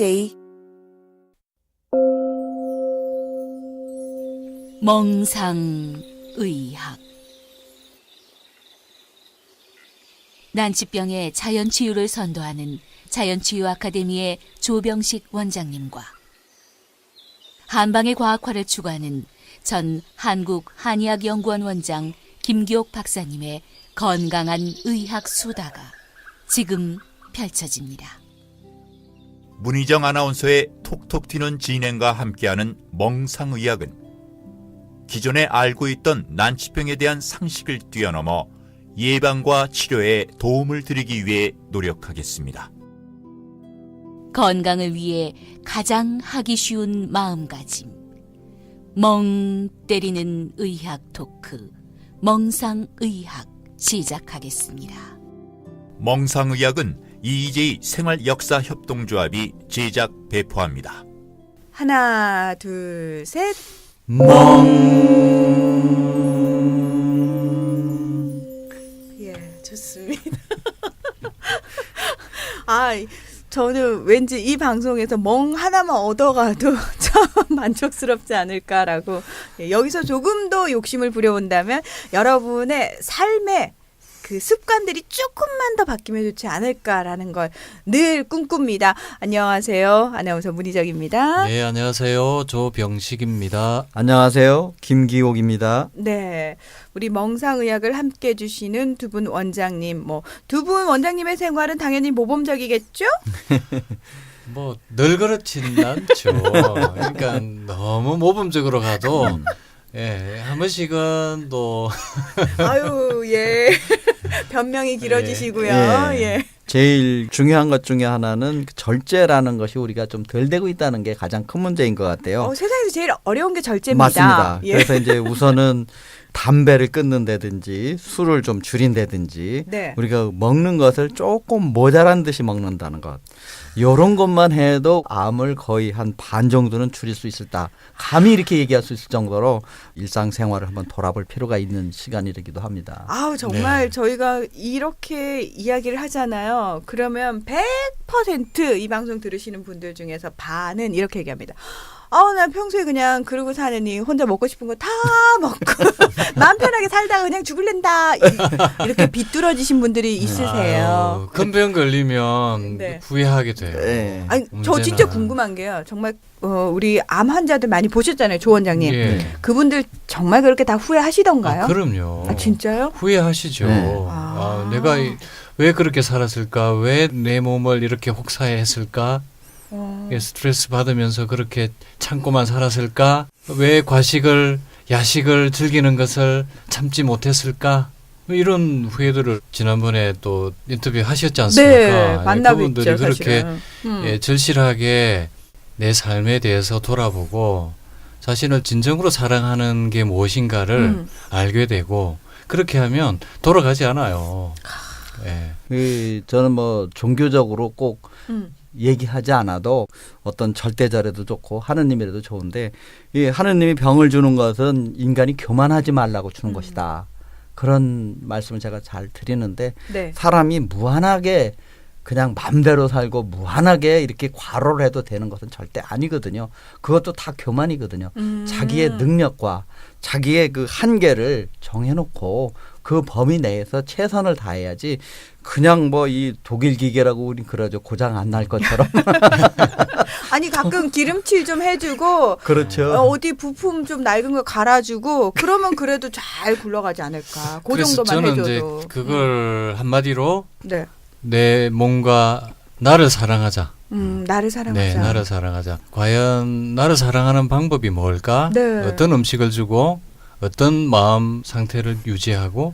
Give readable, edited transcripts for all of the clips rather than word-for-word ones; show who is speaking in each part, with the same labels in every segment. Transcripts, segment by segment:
Speaker 1: easy.
Speaker 2: 멍상의학. 난치병의 자연치유를 선도하는 자연치유 아카데미의 조병식 원장님과 한방의 과학화를 추구하는 전 한국한의학연구원 원장 김기옥 박사님의 건강한 의학 수다가 지금 펼쳐집니다.
Speaker 3: 문희정 아나운서의 톡톡 튀는 진행과 함께하는 멍상의학은 기존에 알고 있던 난치병에 대한 상식을 뛰어넘어 예방과 치료에 도움을 드리기 위해 노력하겠습니다.
Speaker 2: 건강을 위해 가장 하기 쉬운 마음가짐. 멍 때리는 의학 토크, 멍상의학 시작하겠습니다.
Speaker 3: 멍상의학은 EJ 생활역사협동조합이 제작 배포합니다.
Speaker 1: 하나, 둘, 셋. 예, 좋습니다. 저는 왠지 이 방송에서 멍 하나만 얻어가도 참 만족스럽지 않을까라고, 여기서 조금 더 욕심을 부려본다면 여러분의 삶의 그 습관들이 조금만 더 바뀌면 좋지 않을까라는 걸 늘 꿈꿉니다. 안녕하세요. 아나운서 문희정입니다.
Speaker 4: 네, 안녕하세요. 조병식입니다.
Speaker 5: 안녕하세요. 김기옥입니다.
Speaker 1: 네, 우리 멍상의학을 함께 해주시는 두 분 원장님, 두 분 원장님의 생활은 당연히 모범적이겠죠?
Speaker 4: 늘 그렇지는 않죠. 그러니까 너무 모범적으로 가도 한 번씩은 또
Speaker 1: 아유, 예. 변명이 길어지시고요. 예.
Speaker 5: 제일 중요한 것 중에 하나는 절제라는 것이 우리가 좀 덜 되고 있다는 게 가장 큰 문제인 것 같아요.
Speaker 1: 세상에서 제일 어려운 게 절제입니다.
Speaker 5: 맞습니다.
Speaker 1: 예.
Speaker 5: 그래서 이제 우선은 담배를 끊는다든지 술을 좀 줄인다든지
Speaker 1: 네.
Speaker 5: 우리가 먹는 것을 조금 모자란 듯이 먹는다는 것. 이런 것만 해도 암을 거의 한 반 정도는 줄일 수 있을다. 감히 이렇게 얘기할 수 있을 정도로 일상생활을 한번 돌아볼 필요가 있는 시간이기도 합니다.
Speaker 1: 정말
Speaker 4: 네.
Speaker 1: 저희가 이렇게 이야기를 하잖아요. 그러면 100% 이 방송 들으시는 분들 중에서 반은 이렇게 얘기합니다. 나 평소에 그냥 그러고 사느니 혼자 먹고 싶은 거 다 먹고 마음 편하게 살다가 그냥 죽을랜다. 이렇게 비뚤어지신 분들이 있으세요.
Speaker 4: 큰 병 걸리면
Speaker 1: 네.
Speaker 4: 후회하게 돼요.
Speaker 5: 네.
Speaker 1: 저
Speaker 4: 언제나.
Speaker 1: 진짜 궁금한 게요. 정말 우리 암 환자들 많이 보셨잖아요, 조 원장님.
Speaker 4: 예.
Speaker 1: 그분들 정말 그렇게 다 후회하시던가요?
Speaker 4: 그럼요.
Speaker 1: 진짜요?
Speaker 4: 후회하시죠.
Speaker 5: 네.
Speaker 4: 내가 왜 그렇게 살았을까? 왜 내 몸을 이렇게 혹사해 했을까? 스트레스 받으면서 그렇게 참고만 살았을까? 왜 야식을 즐기는 것을 참지 못했을까? 이런 후회들을 지난번에 또 인터뷰 하셨지 않습니까?
Speaker 1: 네, 만나뵙죠.
Speaker 4: 그분들이 그렇게
Speaker 1: 사실은.
Speaker 4: 절실하게 내 삶에 대해서 돌아보고 자신을 진정으로 사랑하는 게 무엇인가를 알게 되고 그렇게 하면 돌아가지 않아요.
Speaker 5: 저는 종교적으로 꼭 얘기하지 않아도 어떤 절대자라도 좋고 하느님이라도 좋은데 이 하느님이 병을 주는 것은 인간이 교만하지 말라고 주는 것이다. 그런 말씀을 제가 잘 드리는데
Speaker 1: 네.
Speaker 5: 사람이 무한하게 그냥 맘대로 살고 무한하게 이렇게 과로를 해도 되는 것은 절대 아니거든요. 그것도 다 교만이거든요. 자기의 능력과 자기의 그 한계를 정해놓고 그 범위 내에서 최선을 다해야지 그냥 이 독일 기계라고 우린 그러죠. 고장 안 날 것처럼.
Speaker 1: 아니 가끔 기름칠 좀 해주고
Speaker 5: 그렇죠.
Speaker 1: 어디 부품 좀 낡은 거 갈아주고 그러면 그래도 잘 굴러가지 않을까. 그
Speaker 4: 그래서
Speaker 1: 정도만
Speaker 4: 저는
Speaker 1: 해줘도.
Speaker 4: 이제 그걸 한마디로
Speaker 1: 네.
Speaker 4: 내 몸과 나를 사랑하자.
Speaker 1: 나를 사랑하자.
Speaker 4: 네, 나를 사랑하자. 과연 나를 사랑하는 방법이 뭘까?
Speaker 1: 네.
Speaker 4: 어떤 음식을 주고 어떤 마음 상태를 유지하고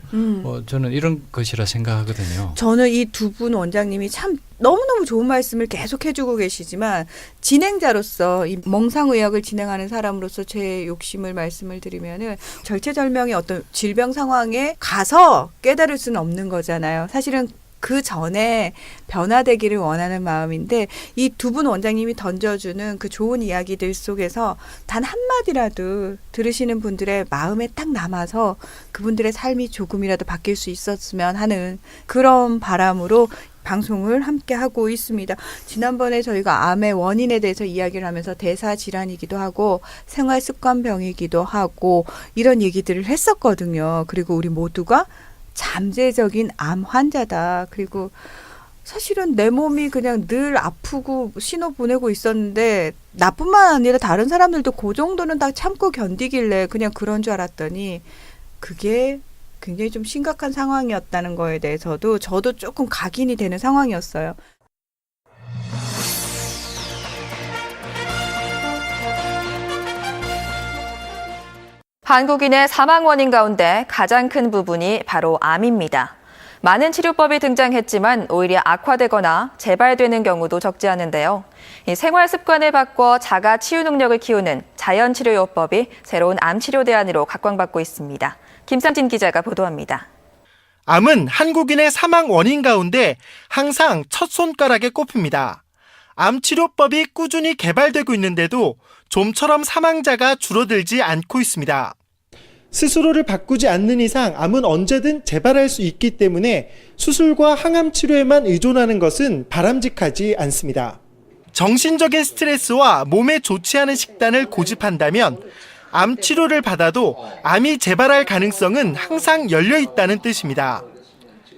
Speaker 4: 저는 이런 것이라 생각하거든요.
Speaker 1: 저는 이 두 분 원장님이 참 너무너무 좋은 말씀을 계속 해주고 계시지만 진행자로서 이 멍상의학을 진행하는 사람으로서 제 욕심을 말씀을 드리면은 절체절명의 어떤 질병 상황에 가서 깨달을 수는 없는 거잖아요. 사실은 그 전에 변화되기를 원하는 마음인데 이 두 분 원장님이 던져주는 그 좋은 이야기들 속에서 단 한마디라도 들으시는 분들의 마음에 딱 남아서 그분들의 삶이 조금이라도 바뀔 수 있었으면 하는 그런 바람으로 방송을 함께 하고 있습니다. 지난번에 저희가 암의 원인에 대해서 이야기를 하면서 대사 질환이기도 하고 생활 습관병이기도 하고 이런 얘기들을 했었거든요. 그리고 우리 모두가 잠재적인 암 환자다. 그리고 사실은 내 몸이 그냥 늘 아프고 신호 보내고 있었는데 나뿐만 아니라 다른 사람들도 그 정도는 다 참고 견디길래 그냥 그런 줄 알았더니 그게 굉장히 좀 심각한 상황이었다는 거에 대해서도 저도 조금 각인이 되는 상황이었어요.
Speaker 6: 한국인의 사망 원인 가운데 가장 큰 부분이 바로 암입니다. 많은 치료법이 등장했지만 오히려 악화되거나 재발되는 경우도 적지 않은데요. 이 생활 습관을 바꿔 자가 치유 능력을 키우는 자연치료요법이 새로운 암 치료 대안으로 각광받고 있습니다. 김삼진 기자가 보도합니다.
Speaker 7: 암은 한국인의 사망 원인 가운데 항상 첫 손가락에 꼽힙니다. 암 치료법이 꾸준히 개발되고 있는데도 좀처럼 사망자가 줄어들지 않고 있습니다. 스스로를 바꾸지 않는 이상 암은 언제든 재발할 수 있기 때문에 수술과 항암 치료에만 의존하는 것은 바람직하지 않습니다. 정신적인 스트레스와 몸에 좋지 않은 식단을 고집한다면 암 치료를 받아도 암이 재발할 가능성은 항상 열려 있다는 뜻입니다.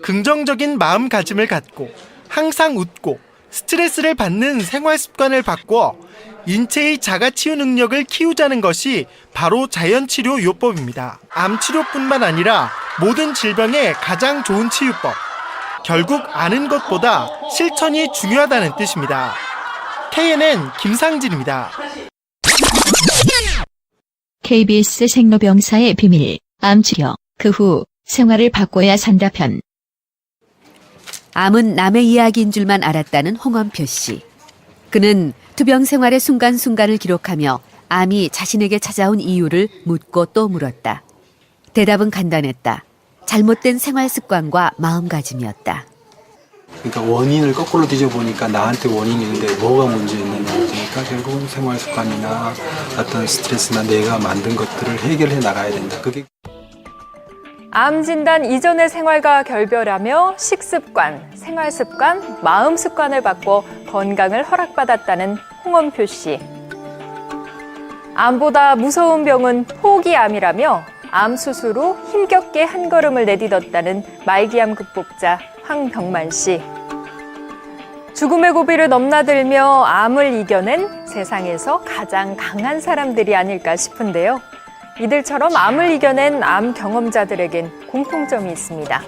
Speaker 7: 긍정적인 마음가짐을 갖고 항상 웃고 스트레스를 받는 생활 습관을 바꿔 인체의 자가치유 능력을 키우자는 것이 바로 자연치료 요법입니다. 암 치료뿐만 아니라 모든 질병의 가장 좋은 치유법. 결국 아는 것보다 실천이 중요하다는 뜻입니다. KNN 김상진입니다.
Speaker 8: KBS 생로병사의 비밀, 암치료, 그 후 생활을 바꿔야 산다 편.
Speaker 9: 암은 남의 이야기인 줄만 알았다는 홍원표 씨. 그는 투병 생활의 순간순간을 기록하며 암이 자신에게 찾아온 이유를 묻고 또 물었다. 대답은 간단했다. 잘못된 생활 습관과 마음가짐이었다.
Speaker 10: 그러니까 원인을 거꾸로 뒤져보니까 나한테 원인이 있는데 뭐가 문제였느냐. 그러니까 결국은 생활 습관이나 어떤 스트레스나 내가 만든 것들을 해결해 나가야 된다. 그게
Speaker 6: 암 진단 이전의 생활과 결별하며 식습관, 생활습관, 마음습관을 바꿔 건강을 허락받았다는 홍원표 씨. 암보다 무서운 병은 포기암이라며 암 수술 후 힘겹게 한 걸음을 내딛었다는 말기암 극복자 황병만 씨. 죽음의 고비를 넘나들며 암을 이겨낸 세상에서 가장 강한 사람들이 아닐까 싶은데요. 이들처럼 암을 이겨낸 암 경험자들에겐 공통점이 있습니다.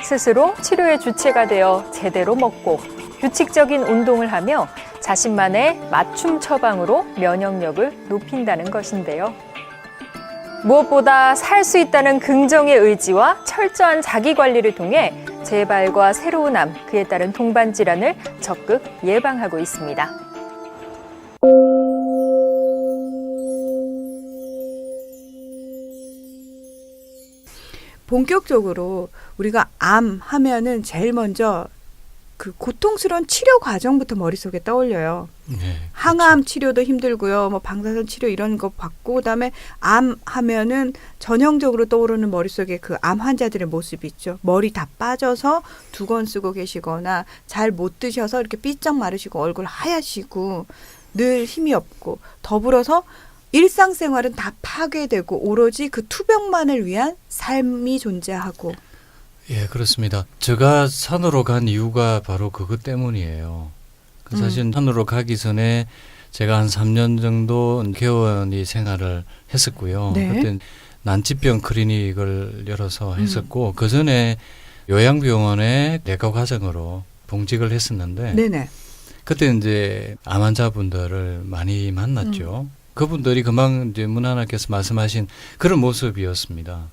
Speaker 6: 스스로 치료의 주체가 되어 제대로 먹고 규칙적인 운동을 하며 자신만의 맞춤 처방으로 면역력을 높인다는 것인데요. 무엇보다 살 수 있다는 긍정의 의지와 철저한 자기관리를 통해 재발과 새로운 암, 그에 따른 동반 질환을 적극 예방하고 있습니다.
Speaker 1: 본격적으로 우리가 암 하면은 제일 먼저 그 고통스러운 치료 과정부터 머릿속에 떠올려요.
Speaker 4: 네,
Speaker 1: 항암 치료도 힘들고요. 뭐 방사선 치료 이런 거 받고 그다음에 암 하면은 전형적으로 떠오르는 머릿속에 그 암 환자들의 모습이 있죠. 머리 다 빠져서 두건 쓰고 계시거나 잘 못 드셔서 이렇게 삐쩍 마르시고 얼굴 하얗시고 늘 힘이 없고 더불어서 일상생활은 다 파괴되고 오로지 그 투병만을 위한 삶이 존재하고.
Speaker 4: 예, 그렇습니다. 제가 산으로 간 이유가 바로 그것 때문이에요. 사실 산으로 가기 전에 제가 한 3년 정도 개원이 생활을 했었고요.
Speaker 1: 네.
Speaker 4: 그때 난치병 클리닉을 열어서 했었고 그 전에 요양병원에 내과 과장으로 봉직을 했었는데
Speaker 1: 네네.
Speaker 4: 그때 이제 암 환자분들을 많이 만났죠. 그분들이 금방 이제 문화나께서 말씀하신 그런 모습이었습니다.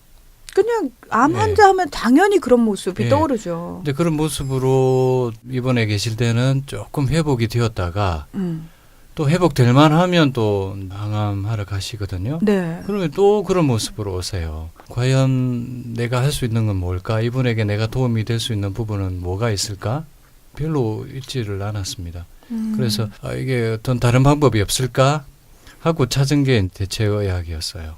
Speaker 1: 그냥 암
Speaker 4: 네.
Speaker 1: 환자 하면 당연히 그런 모습이
Speaker 4: 네.
Speaker 1: 떠오르죠.
Speaker 4: 이제 그런 모습으로 입원해 계실 때는 조금 회복이 되었다가 또 회복될 만하면 또 항암하러 가시거든요.
Speaker 1: 네.
Speaker 4: 그러면 또 그런 모습으로 오세요. 과연 내가 할 수 있는 건 뭘까? 이분에게 내가 도움이 될 수 있는 부분은 뭐가 있을까? 별로 있지를 않았습니다. 그래서 이게 어떤 다른 방법이 없을까? 하고 찾은 게 대체의학이었어요.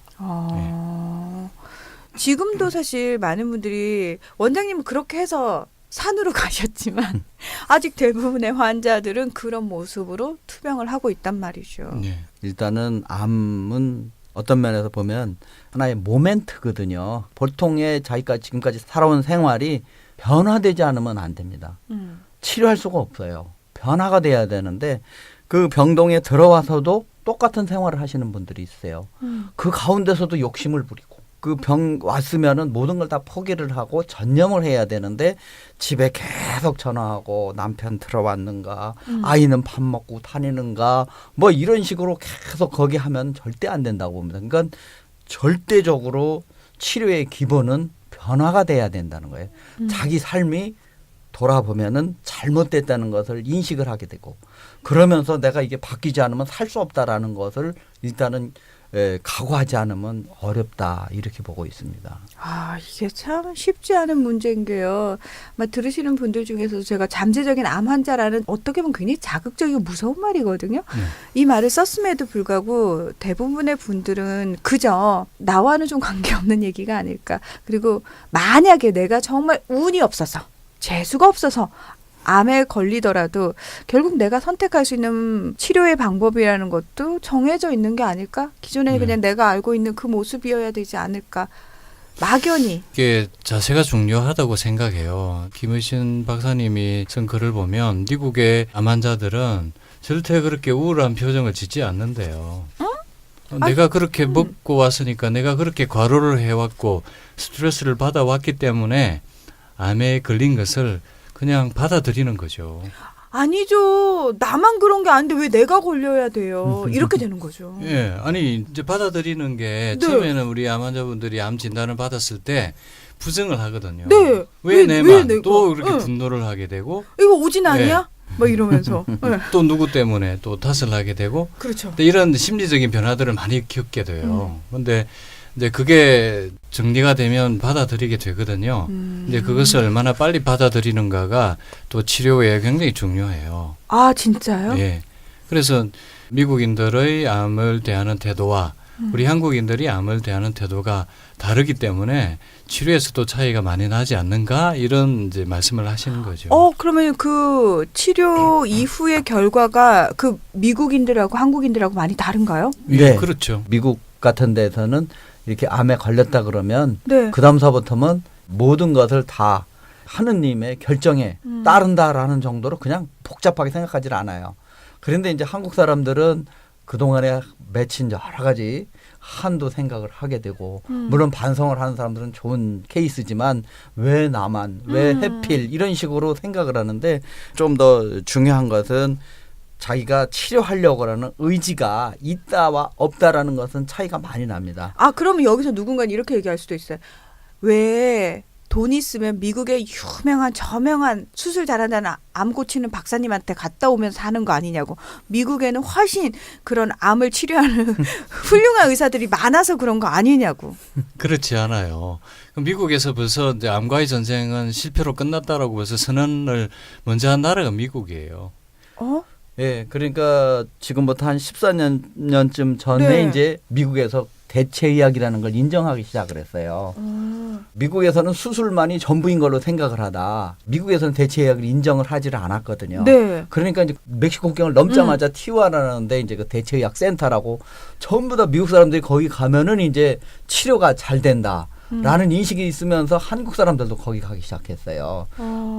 Speaker 1: 지금도 사실 많은 분들이 원장님은 그렇게 해서 산으로 가셨지만 아직 대부분의 환자들은 그런 모습으로 투병을 하고 있단 말이죠.
Speaker 4: 네.
Speaker 5: 일단은 암은 어떤 면에서 보면 하나의 모멘트거든요. 보통의 자기가 지금까지 살아온 생활이 변화되지 않으면 안 됩니다. 치료할 수가 없어요. 변화가 돼야 되는데 그 병동에 들어와서도 똑같은 생활을 하시는 분들이 있어요. 그 가운데서도 욕심을 부리고 그 병 왔으면은 모든 걸 다 포기를 하고 전념을 해야 되는데 집에 계속 전화하고 남편 들어왔는가 아이는 밥 먹고 다니는가 뭐 이런 식으로 계속 거기 하면 절대 안 된다고 봅니다. 그러니까 절대적으로 치료의 기본은 변화가 돼야 된다는 거예요. 자기 삶이 돌아보면은 잘못됐다는 것을 인식을 하게 되고 그러면서 내가 이게 바뀌지 않으면 살 수 없다라는 것을 일단은 각오하지 않으면 어렵다 이렇게 보고 있습니다.
Speaker 1: 아, 이게 참 쉽지 않은 문제인 게요. 막 들으시는 분들 중에서도 제가 잠재적인 암 환자라는 어떻게 보면 굉장히 자극적이고 무서운 말이거든요. 이 말을 썼음에도 불구하고 대부분의 분들은 그저 나와는 좀 관계없는 얘기가 아닐까. 그리고 만약에 내가 정말 운이 없어서 재수가 없어서 암에 걸리더라도 결국 내가 선택할 수 있는 치료의 방법이라는 것도 정해져 있는 게 아닐까? 기존에 그냥 내가 알고 있는 그 모습이어야 되지 않을까? 막연히.
Speaker 4: 이게 자세가 중요하다고 생각해요. 김의신 박사님이 쓴 글을 보면 미국의 암 환자들은 절대 그렇게 우울한 표정을 짓지 않는데요. 내가 그렇게 먹고 왔으니까 내가 그렇게 과로를 해왔고 스트레스를 받아왔기 때문에 암에 걸린 것을 그냥 받아들이는 거죠.
Speaker 1: 아니죠. 나만 그런 게 아닌데 왜 내가 걸려야 돼요. 이렇게 되는 거죠.
Speaker 4: 예, 아니 이제 받아들이는 게
Speaker 1: 네.
Speaker 4: 처음에는 우리 암 환자분들이 암 진단을 받았을 때 부정을 하거든요.
Speaker 1: 네.
Speaker 4: 왜 내만
Speaker 1: 내가?
Speaker 4: 또 그렇게
Speaker 1: 응.
Speaker 4: 분노를 하게 되고
Speaker 1: 이거 오진 아니야? 막 이러면서. 네.
Speaker 4: 또 누구 때문에 또 탓을 하게 되고
Speaker 1: 그렇죠.
Speaker 4: 근데 이런 심리적인 변화들을 많이 겪게 돼요. 근데 이제 그게 정리가 되면 받아들이게 되거든요. 근데 그것을 얼마나 빨리 받아들이는가가 또 치료에 굉장히 중요해요.
Speaker 1: 아, 진짜요?
Speaker 4: 예. 그래서 미국인들의 암을 대하는 태도와 우리 한국인들이 암을 대하는 태도가 다르기 때문에 치료에서도 차이가 많이 나지 않는가 이런 이제 말씀을 하시는 거죠.
Speaker 1: 그러면 그 치료 이후의 결과가 그 미국인들하고 한국인들하고 많이 다른가요?
Speaker 5: 네.
Speaker 4: 그렇죠.
Speaker 5: 미국 같은 데서는 이렇게 암에 걸렸다 그러면
Speaker 1: 네.
Speaker 5: 그 다음서부터는 모든 것을 다 하느님의 결정에 따른다라는 정도로 그냥 복잡하게 생각하지 않아요. 그런데 이제 한국 사람들은 그동안에 맺힌 여러 가지 한도 생각을 하게 되고 물론 반성을 하는 사람들은 좋은 케이스지만 왜 나만 왜 해필 이런 식으로 생각을 하는데 좀 더 중요한 것은 자기가 치료하려고 하는 의지가 있다와 없다라는 것은 차이가 많이 납니다.
Speaker 1: 아, 그러면 여기서 누군가는 이렇게 얘기할 수도 있어요. 왜 돈 있으면 미국의 유명한 저명한 수술 잘한다는 암 고치는 박사님한테 갔다 오면서 사는 거 아니냐고. 미국에는 훨씬 그런 암을 치료하는 훌륭한 의사들이 많아서 그런 거 아니냐고.
Speaker 4: 그렇지 않아요. 미국에서 벌써 이제 암과의 전쟁은 실패로 끝났다라고 벌써 선언을 먼저 한 나라가 미국이에요.
Speaker 5: 예, 그러니까 지금부터 한 14년쯤 전에
Speaker 1: 네.
Speaker 5: 이제 미국에서 대체의학이라는 걸 인정하기 시작을 했어요. 미국에서는 수술만이 전부인 걸로 생각을 하다. 미국에서는 대체의학을 인정을 하지를 않았거든요.
Speaker 1: 네.
Speaker 5: 그러니까 이제 멕시코 국경을 넘자마자 티juana라는데 이제 그 대체의학 센터라고 전부 다 미국 사람들이 거기 가면은 이제 치료가 잘 된다. 라는 인식이 있으면서 한국 사람들도 거기 가기 시작했어요.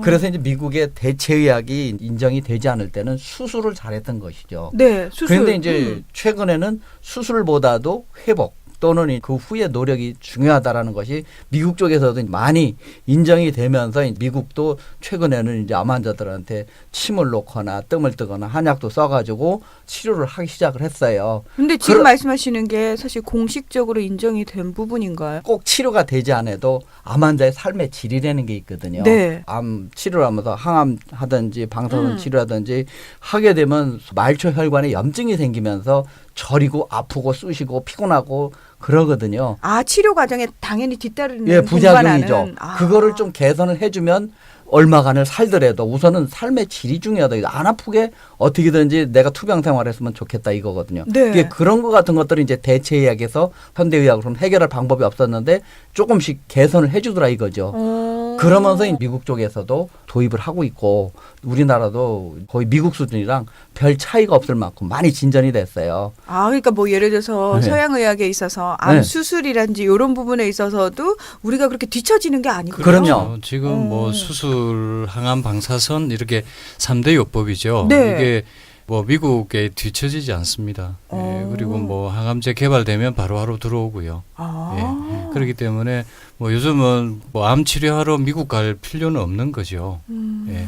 Speaker 5: 그래서 이제 미국의 대체의학이 인정이 되지 않을 때는 수술을 잘했던 것이죠.
Speaker 1: 네, 수술.
Speaker 5: 그런데 이제 최근에는 수술보다도 회복 또는 그 후의 노력이 중요하다라는 것이 미국 쪽에서도 많이 인정이 되면서 미국도 최근에는 이제 암 환자들한테 침을 놓거나 뜸을 뜨거나 한약도 써가지고 치료를 하기 시작을 했어요.
Speaker 1: 근데 지금 말씀하시는 게 사실 공식적으로 인정이 된 부분인가요?
Speaker 5: 꼭 치료가 되지 않아도 암 환자의 삶의 질이라는 게 있거든요.
Speaker 1: 네.
Speaker 5: 암 치료를 하면서 항암 하든지 방사선 치료하든지 하게 되면 말초 혈관에 염증이 생기면서 저리고 아프고 쑤시고 피곤하고 그러거든요.
Speaker 1: 아, 치료 과정에 당연히 뒤따르는
Speaker 5: 예, 부작용이죠.
Speaker 1: 동반하는.
Speaker 5: 그거를 좀 개선을 해주면 얼마간을 살더라도 우선은 삶의 질이 중요하다. 안 아프게 어떻게든지 내가 투병 생활했으면 좋겠다 이거거든요.
Speaker 1: 네.
Speaker 5: 이게 그런 것 같은 것들이 이제 대체의학에서 현대의학으로는 해결할 방법이 없었는데 조금씩 개선을 해주더라 이거죠. 그러면서 미국 쪽에서도 도입을 하고 있고 우리나라도 거의 미국 수준이랑 별 차이가 없을 만큼 많이 진전이 됐어요.
Speaker 1: 아, 그러니까 뭐 예를 들어서
Speaker 5: 네.
Speaker 1: 서양의학에 있어서 암
Speaker 5: 네.
Speaker 1: 수술이란지 이런 부분에 있어서도 우리가 그렇게 뒤처지는 게 아니군요.
Speaker 5: 그럼요.
Speaker 4: 지금 뭐 수술, 항암, 방사선 이렇게 3대 요법이죠.
Speaker 1: 네.
Speaker 4: 이게 뭐 미국에 뒤처지지 않습니다. 예, 그리고 뭐 항암제 개발되면 바로바로 들어오고요.
Speaker 1: 아.
Speaker 4: 예, 그렇기 때문에 뭐 요즘은 뭐 암 치료하러 미국 갈 필요는 없는 거죠. 예.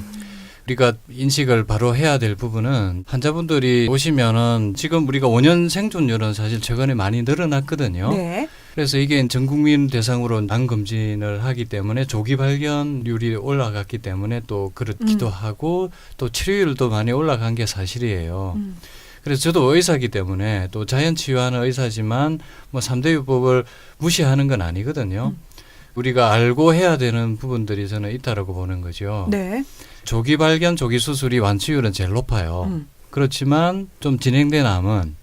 Speaker 4: 우리가 인식을 바로 해야 될 부분은 환자분들이 오시면은 지금 우리가 5년 생존율은 사실 최근에 많이 늘어났거든요.
Speaker 1: 네.
Speaker 4: 그래서 이게 전 국민 대상으로 암 검진을 하기 때문에 조기 발견률이 올라갔기 때문에 또 그렇기도 하고 또 치료율도 많이 올라간 게 사실이에요. 그래서 저도 의사이기 때문에 또 자연 치유하는 의사지만 뭐 3대 요법을 무시하는 건 아니거든요. 우리가 알고 해야 되는 부분들이 저는 있다라고 보는 거죠.
Speaker 1: 네.
Speaker 4: 조기 발견, 조기 수술이 완치율은 제일 높아요. 그렇지만 좀 진행된 암은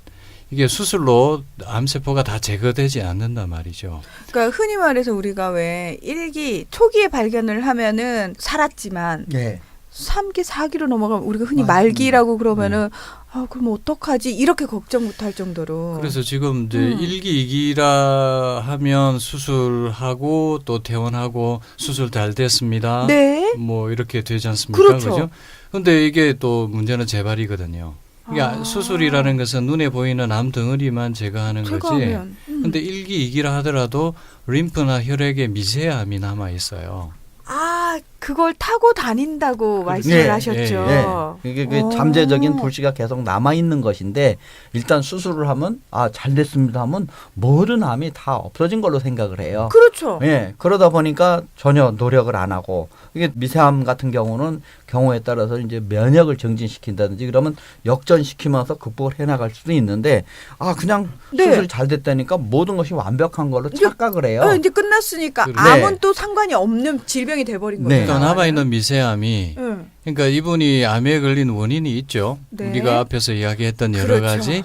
Speaker 4: 이게 수술로 암세포가 다 제거되지 않는단 말이죠.
Speaker 1: 그러니까 흔히 말해서 우리가 왜 1기 초기에 발견을 하면은 살았지만
Speaker 5: 예.
Speaker 1: 3기, 4기로 넘어가면 우리가 흔히
Speaker 5: 맞습니다.
Speaker 1: 말기라고 그러면은 아, 그럼 어떡하지? 이렇게 걱정부터 할 정도로.
Speaker 4: 그래서 지금 이제 1기, 2기라 하면 수술하고 또 퇴원하고 수술 잘 됐습니다.
Speaker 1: 네.
Speaker 4: 뭐 이렇게 되지 않습니까?
Speaker 1: 그렇죠.
Speaker 4: 근데 이게 또 문제는 재발이거든요. 그러니까 수술이라는 것은 눈에 보이는 암 덩어리만 제거하는 거지.
Speaker 1: 제거하면.
Speaker 4: 근데 1기, 2기라 하더라도 림프나 혈액에 미세암이 남아 있어요.
Speaker 1: 아, 그걸 타고 다닌다고 말씀을
Speaker 5: 예,
Speaker 1: 하셨죠.
Speaker 5: 이게 그 잠재적인 불씨가 계속 남아 있는 것인데 일단 수술을 하면 아, 잘 됐습니다 하면 모든 암이 다 없어진 걸로 생각을 해요.
Speaker 1: 그렇죠.
Speaker 5: 예, 그러다 보니까 전혀 노력을 안 하고 이게 미세암 같은 경우는 경우에 따라서 이제 면역을 정진시킨다든지 그러면 역전시키면서 극복을 해나갈 수도 있는데 아 그냥
Speaker 1: 네.
Speaker 5: 수술이 잘 됐다니까 모든 것이 완벽한 걸로 착각을 해요.
Speaker 1: 이제 끝났으니까
Speaker 4: 네.
Speaker 1: 암은 또 상관이 없는 질병이 돼버린
Speaker 5: 네.
Speaker 1: 거죠.
Speaker 4: 또 남아있는 미세암이
Speaker 1: 네.
Speaker 4: 그러니까 이분이 암에 걸린 원인이 있죠.
Speaker 1: 네.
Speaker 4: 우리가 앞에서 이야기했던 여러
Speaker 1: 그렇죠.
Speaker 4: 가지.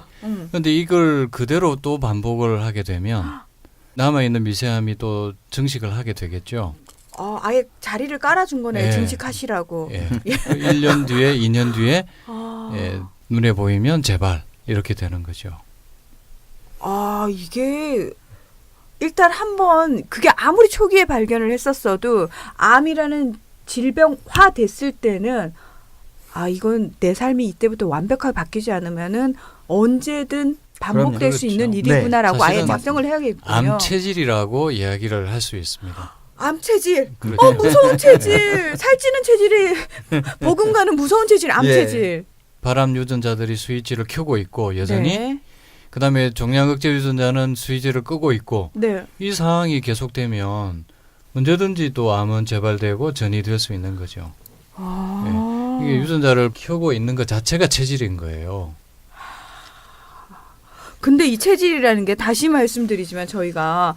Speaker 4: 그런데 이걸 그대로 또 반복을 하게 되면 남아있는 미세암이 또 증식을 하게 되겠죠.
Speaker 1: 아예 자리를 깔아준 거네요.
Speaker 4: 예.
Speaker 1: 증식하시라고.
Speaker 4: 예. 1년 뒤에 2년 뒤에
Speaker 1: 아,
Speaker 4: 예, 눈에 보이면 재발 이렇게 되는 거죠.
Speaker 1: 이게 일단 한번 그게 아무리 초기에 발견을 했었어도 암이라는 질병화 됐을 때는 이건 내 삶이 이때부터 완벽하게 바뀌지 않으면은 언제든 반복될
Speaker 5: 그럼요.
Speaker 1: 수
Speaker 4: 그렇죠.
Speaker 1: 있는 일이구나라고
Speaker 4: 네.
Speaker 1: 아예
Speaker 4: 사실은
Speaker 1: 작정을 해야겠군요.
Speaker 4: 암 체질이라고 이야기를 할 수 있습니다.
Speaker 1: 암 체질.
Speaker 4: 그렇죠.
Speaker 1: 무서운 체질. 살찌는 체질이 버금가는 무서운 체질, 암
Speaker 5: 예.
Speaker 1: 체질.
Speaker 4: 발암 유전자들이 스위치를 켜고 있고 여전히
Speaker 1: 네.
Speaker 4: 그다음에 종양 억제 유전자는 스위치를 끄고 있고
Speaker 1: 네.
Speaker 4: 이 상황이 계속되면 언제든지 또 암은 재발되고 전이될 수 있는 거죠. 이게 유전자를 켜고 있는 것 자체가 체질인 거예요.
Speaker 1: 근데 이 체질이라는 게 다시 말씀드리지만 저희가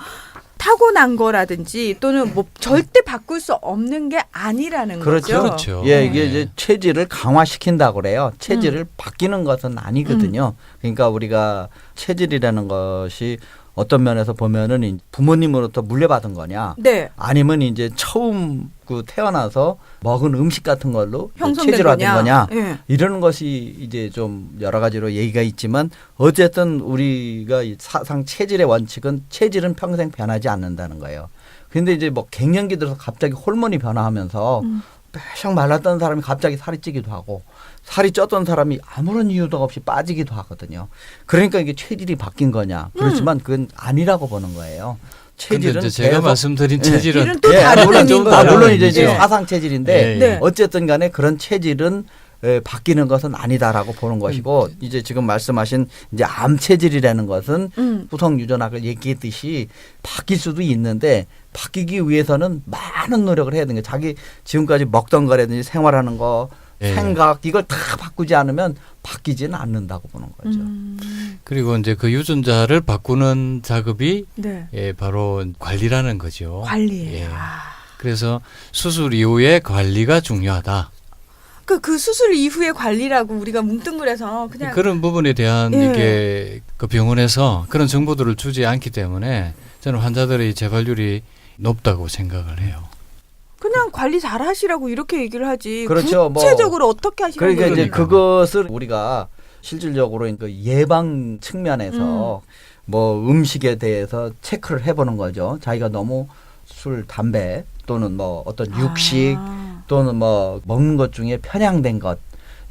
Speaker 1: 타고난 거라든지 또는 뭐 절대 바꿀 수 없는 게 아니라는
Speaker 5: 그렇죠.
Speaker 1: 거죠.
Speaker 4: 그렇죠.
Speaker 5: 예, 이게
Speaker 4: 네.
Speaker 5: 이제 체질을 강화시킨다고 그래요. 체질을 바뀌는 것은 아니거든요. 그러니까 우리가 체질이라는 것이 어떤 면에서 보면은 부모님으로부터 물려받은 거냐,
Speaker 1: 네.
Speaker 5: 아니면 이제 처음 그 태어나서 먹은 음식 같은 걸로
Speaker 1: 형성된
Speaker 5: 체질화된 거냐,
Speaker 1: 예.
Speaker 5: 이런 것이 이제 좀 여러 가지로 얘기가 있지만 어쨌든 우리가 이 사상 체질의 원칙은 체질은 평생 변하지 않는다는 거예요. 근데 이제 뭐 갱년기 들어서 갑자기 호르몬이 변화하면서 빼샥 말랐던 사람이 갑자기 살이 찌기도 하고 살이 쪘던 사람이 아무런 이유도 없이 빠지기도 하거든요. 그러니까 이게 체질이 바뀐 거냐. 그렇지만 그건 아니라고 보는 거예요.
Speaker 4: 근데
Speaker 5: 체질은
Speaker 4: 이제 제가
Speaker 5: 계속
Speaker 4: 말씀드린 체질은
Speaker 1: 체질은 또 다른
Speaker 5: 물론
Speaker 1: 의미인
Speaker 5: 좀
Speaker 1: 거죠.
Speaker 5: 물론 이제
Speaker 1: 네.
Speaker 5: 사상 체질인데
Speaker 1: 네.
Speaker 5: 어쨌든 간에 그런 체질은 바뀌는 것은 아니다라고 보는 것이고 이제 지금 말씀하신 이제 암 체질이라는 것은 후성 유전학을 얘기했듯이 바뀔 수도 있는데 바뀌기 위해서는 많은 노력을 해야 되는 거예요. 자기 지금까지 먹던 거라든지 생활하는 거
Speaker 4: 예.
Speaker 5: 생각 이걸 다 바꾸지 않으면 바뀌지는 않는다고 보는 거죠.
Speaker 4: 그리고 이제 그 유전자를 바꾸는 작업이
Speaker 1: 네.
Speaker 4: 예, 바로 관리라는 거죠.
Speaker 1: 관리예요.
Speaker 4: 예. 그래서 수술 이후에 관리가 중요하다.
Speaker 1: 그 수술 이후의 관리라고 우리가 뭉뚱그려서 그냥
Speaker 4: 그런 부분에 대한
Speaker 1: 예.
Speaker 4: 이게 그 병원에서 그런 정보들을 주지 않기 때문에 저는 환자들의 재발률이 높다고 생각을 해요.
Speaker 1: 그냥 관리 잘 하시라고 이렇게 얘기를 하지.
Speaker 5: 그렇죠.
Speaker 1: 구체적으로 어떻게 하시라고.
Speaker 5: 그러니까 이제
Speaker 4: 그러니까요.
Speaker 5: 그것을 우리가 실질적으로 그 예방 측면에서 뭐 음식에 대해서 체크를 해보는 거죠. 자기가 너무 술, 담배 또는 뭐 어떤 육식 또는 뭐 먹는 것 중에 편향된 것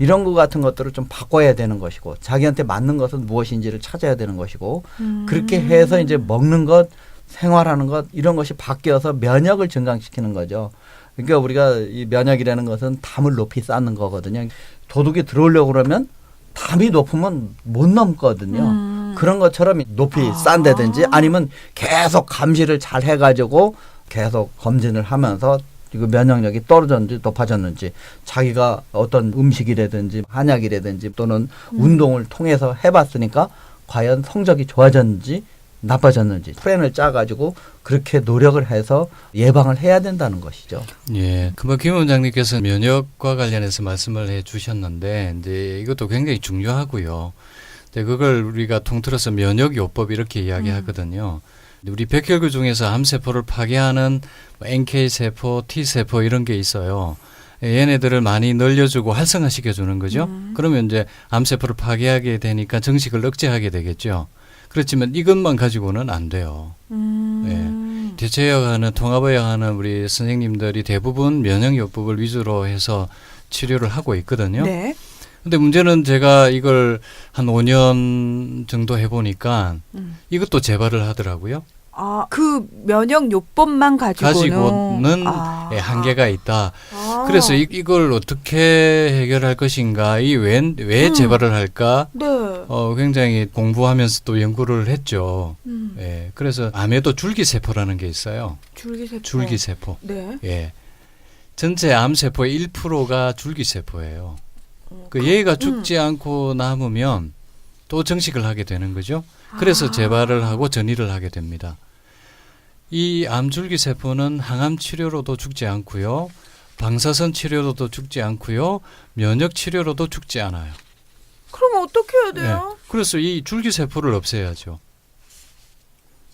Speaker 5: 이런 것 같은 것들을 좀 바꿔야 되는 것이고 자기한테 맞는 것은 무엇인지를 찾아야 되는 것이고 그렇게 해서 이제 먹는 것, 생활하는 것 이런 것이 바뀌어서 면역을 증강시키는 거죠. 그러니까 우리가 이 면역이라는 것은 담을 높이 쌓는 거거든요. 도둑이 들어오려고 그러면 담이 높으면 못 넘거든요. 그런 것처럼 높이 싼다든지 아니면 계속 감시를 잘 해가지고 계속 검진을 하면서 이거 면역력이 떨어졌는지 높아졌는지 자기가 어떤 음식이라든지 한약이라든지 또는 운동을 통해서 해봤으니까 과연 성적이 좋아졌는지 나빠졌는지 플랜을 짜가지고 그렇게 노력을 해서 예방을 해야 된다는 것이죠.
Speaker 4: 예, 금방 김 원장님께서 면역과 관련해서 말씀을 해주셨는데 이제 이것도 굉장히 중요하고요. 이제 그걸 우리가 통틀어서 면역요법 이렇게 이야기하거든요. 우리 백혈구 중에서 암세포를 파괴하는 NK 세포, T세포 이런 게 있어요. 얘네들을 많이 늘려주고 활성화시켜주는 거죠. 그러면 이제 암세포를 파괴하게 되니까 정식을 억제하게 되겠죠. 그렇지만 이것만 가지고는 안 돼요. 예. 대체의학하는 통합의학하는 우리 선생님들이 대부분 면역요법을 위주로 해서 치료를 하고 있거든요.
Speaker 1: 네.
Speaker 4: 근데 문제는 제가 이걸 한 5년 정도 해보니까 이것도 재발을 하더라고요.
Speaker 1: 아, 그 면역 요법만 가지고는
Speaker 4: 예, 한계가 있다. 그래서 이걸 어떻게 해결할 것인가, 이 왜 재발을 할까?
Speaker 1: 네.
Speaker 4: 굉장히 공부하면서 또 연구를 했죠. 예, 그래서 암에도 줄기세포라는 게 있어요.
Speaker 1: 줄기세포.
Speaker 4: 줄기세포.
Speaker 1: 네.
Speaker 4: 예, 전체 암세포의 1%가 줄기세포예요. 그 얘가 죽지 않고 남으면 또 정식을 하게 되는 거죠. 그래서 재발을 하고 전이를 하게 됩니다. 이 암줄기세포는 항암 치료로도 죽지 않고요. 방사선 치료로도 죽지 않고요. 면역 치료로도 죽지 않아요.
Speaker 1: 그럼 어떻게 해야 돼요?
Speaker 4: 네. 그래서 이 줄기세포를 없애야죠.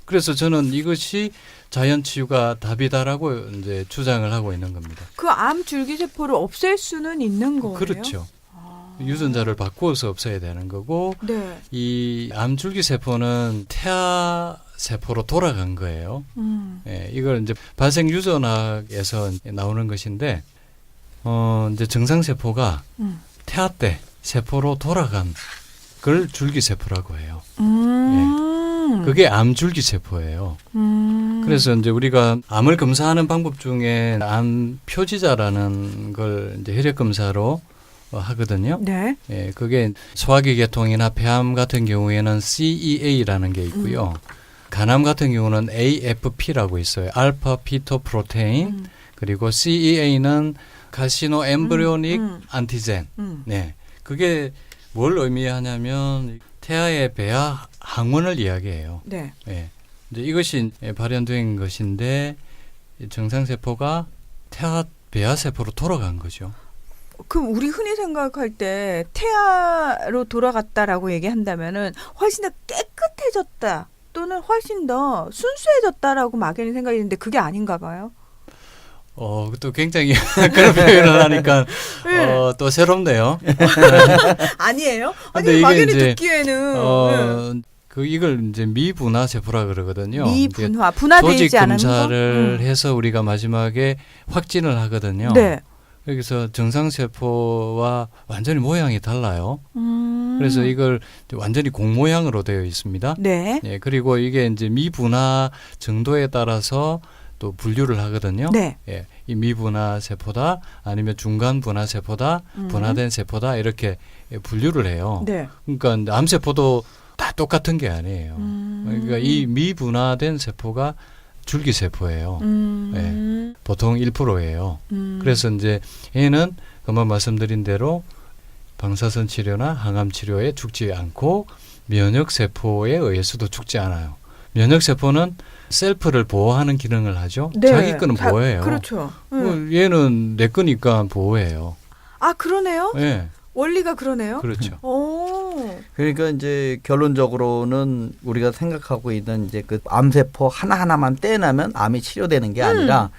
Speaker 4: 그래서 저는 이것이 자연치유가 답이다라고 이제 주장을 하고 있는 겁니다.
Speaker 1: 그 암 줄기세포를 없앨 수는 있는 거예요?
Speaker 4: 그렇죠. 유전자를 바꾸어서 없애야 되는 거고
Speaker 1: 네.
Speaker 4: 이 암줄기세포는 태아세포로 돌아간 거예요. 예, 이걸 이제 발생 유전학에서 나오는 것인데 이제 정상세포가 태아 때 세포로 돌아간 걸 줄기세포라고 해요. 예, 그게 암줄기세포예요. 그래서 이제 우리가 암을 검사하는 방법 중에 암 표지자라는 걸 이제 혈액 검사로 하거든요.
Speaker 1: 네.
Speaker 4: 예, 그게 소화기 계통이나 폐암 같은 경우에는 CEA라는 게 있고요. 간암 같은 경우는 AFP라고 있어요. 알파 피토 프로테인. 그리고 CEA는 카시노 엠브리오닉 안티젠. 네. 그게 뭘 의미하냐면 태아의 배아 항원을 이야기해요.
Speaker 1: 네.
Speaker 4: 예. 이제 이것이 발현된 것인데 정상세포가 태아 배아 세포로 돌아간 거죠.
Speaker 1: 그럼 우리 흔히 생각할 때 태아로 돌아갔다라고 얘기한다면은 훨씬 더 깨끗해졌다 또는 훨씬 더 순수해졌다라고 막연히 생각이 드는데 그게 아닌가 봐요.
Speaker 4: 또 굉장히 그런 표현을 하니까
Speaker 1: 네.
Speaker 4: 또 새롭네요.
Speaker 1: 아니에요?
Speaker 4: 근데
Speaker 1: 아니
Speaker 4: 이게
Speaker 1: 막연히
Speaker 4: 이제,
Speaker 1: 듣기에는
Speaker 4: 이걸 이제 미분화 세포라 그러거든요.
Speaker 1: 미분화, 분화되지
Speaker 4: 조직
Speaker 1: 않은
Speaker 4: 검사를 해서 우리가 마지막에 확진을 하거든요.
Speaker 1: 네.
Speaker 4: 여기서 정상세포와 완전히 모양이 달라요. 그래서 이걸 완전히 공모양으로 되어 있습니다.
Speaker 1: 네.
Speaker 4: 예, 그리고 이게 이제 미분화 정도에 따라서 또 분류를 하거든요.
Speaker 1: 네.
Speaker 4: 예, 이 미분화 세포다 아니면 중간 분화 세포다 분화된 세포다 이렇게 분류를 해요.
Speaker 1: 네.
Speaker 4: 그러니까 암세포도 다 똑같은 게 아니에요. 그러니까 이 미분화된 세포가 줄기세포예요. 예, 보통 1%예요. 그래서 이제 얘는 금방 말씀드린 대로 방사선 치료나 항암 치료에 죽지 않고 면역세포에 의해서도 죽지 않아요. 면역세포는 셀프를 보호하는 기능을 하죠.
Speaker 1: 네.
Speaker 4: 자기 거는 보호해요.
Speaker 1: 그렇죠.
Speaker 4: 얘는 내 거니까 보호해요.
Speaker 1: 아 그러네요.
Speaker 4: 예,
Speaker 1: 원리가 그러네요.
Speaker 4: 그렇죠.
Speaker 1: 오.
Speaker 5: 그러니까 이제 결론적으로는 우리가 생각하고 있는 이제 그 암세포 하나하나만 떼내면 암이 치료되는 게 아니라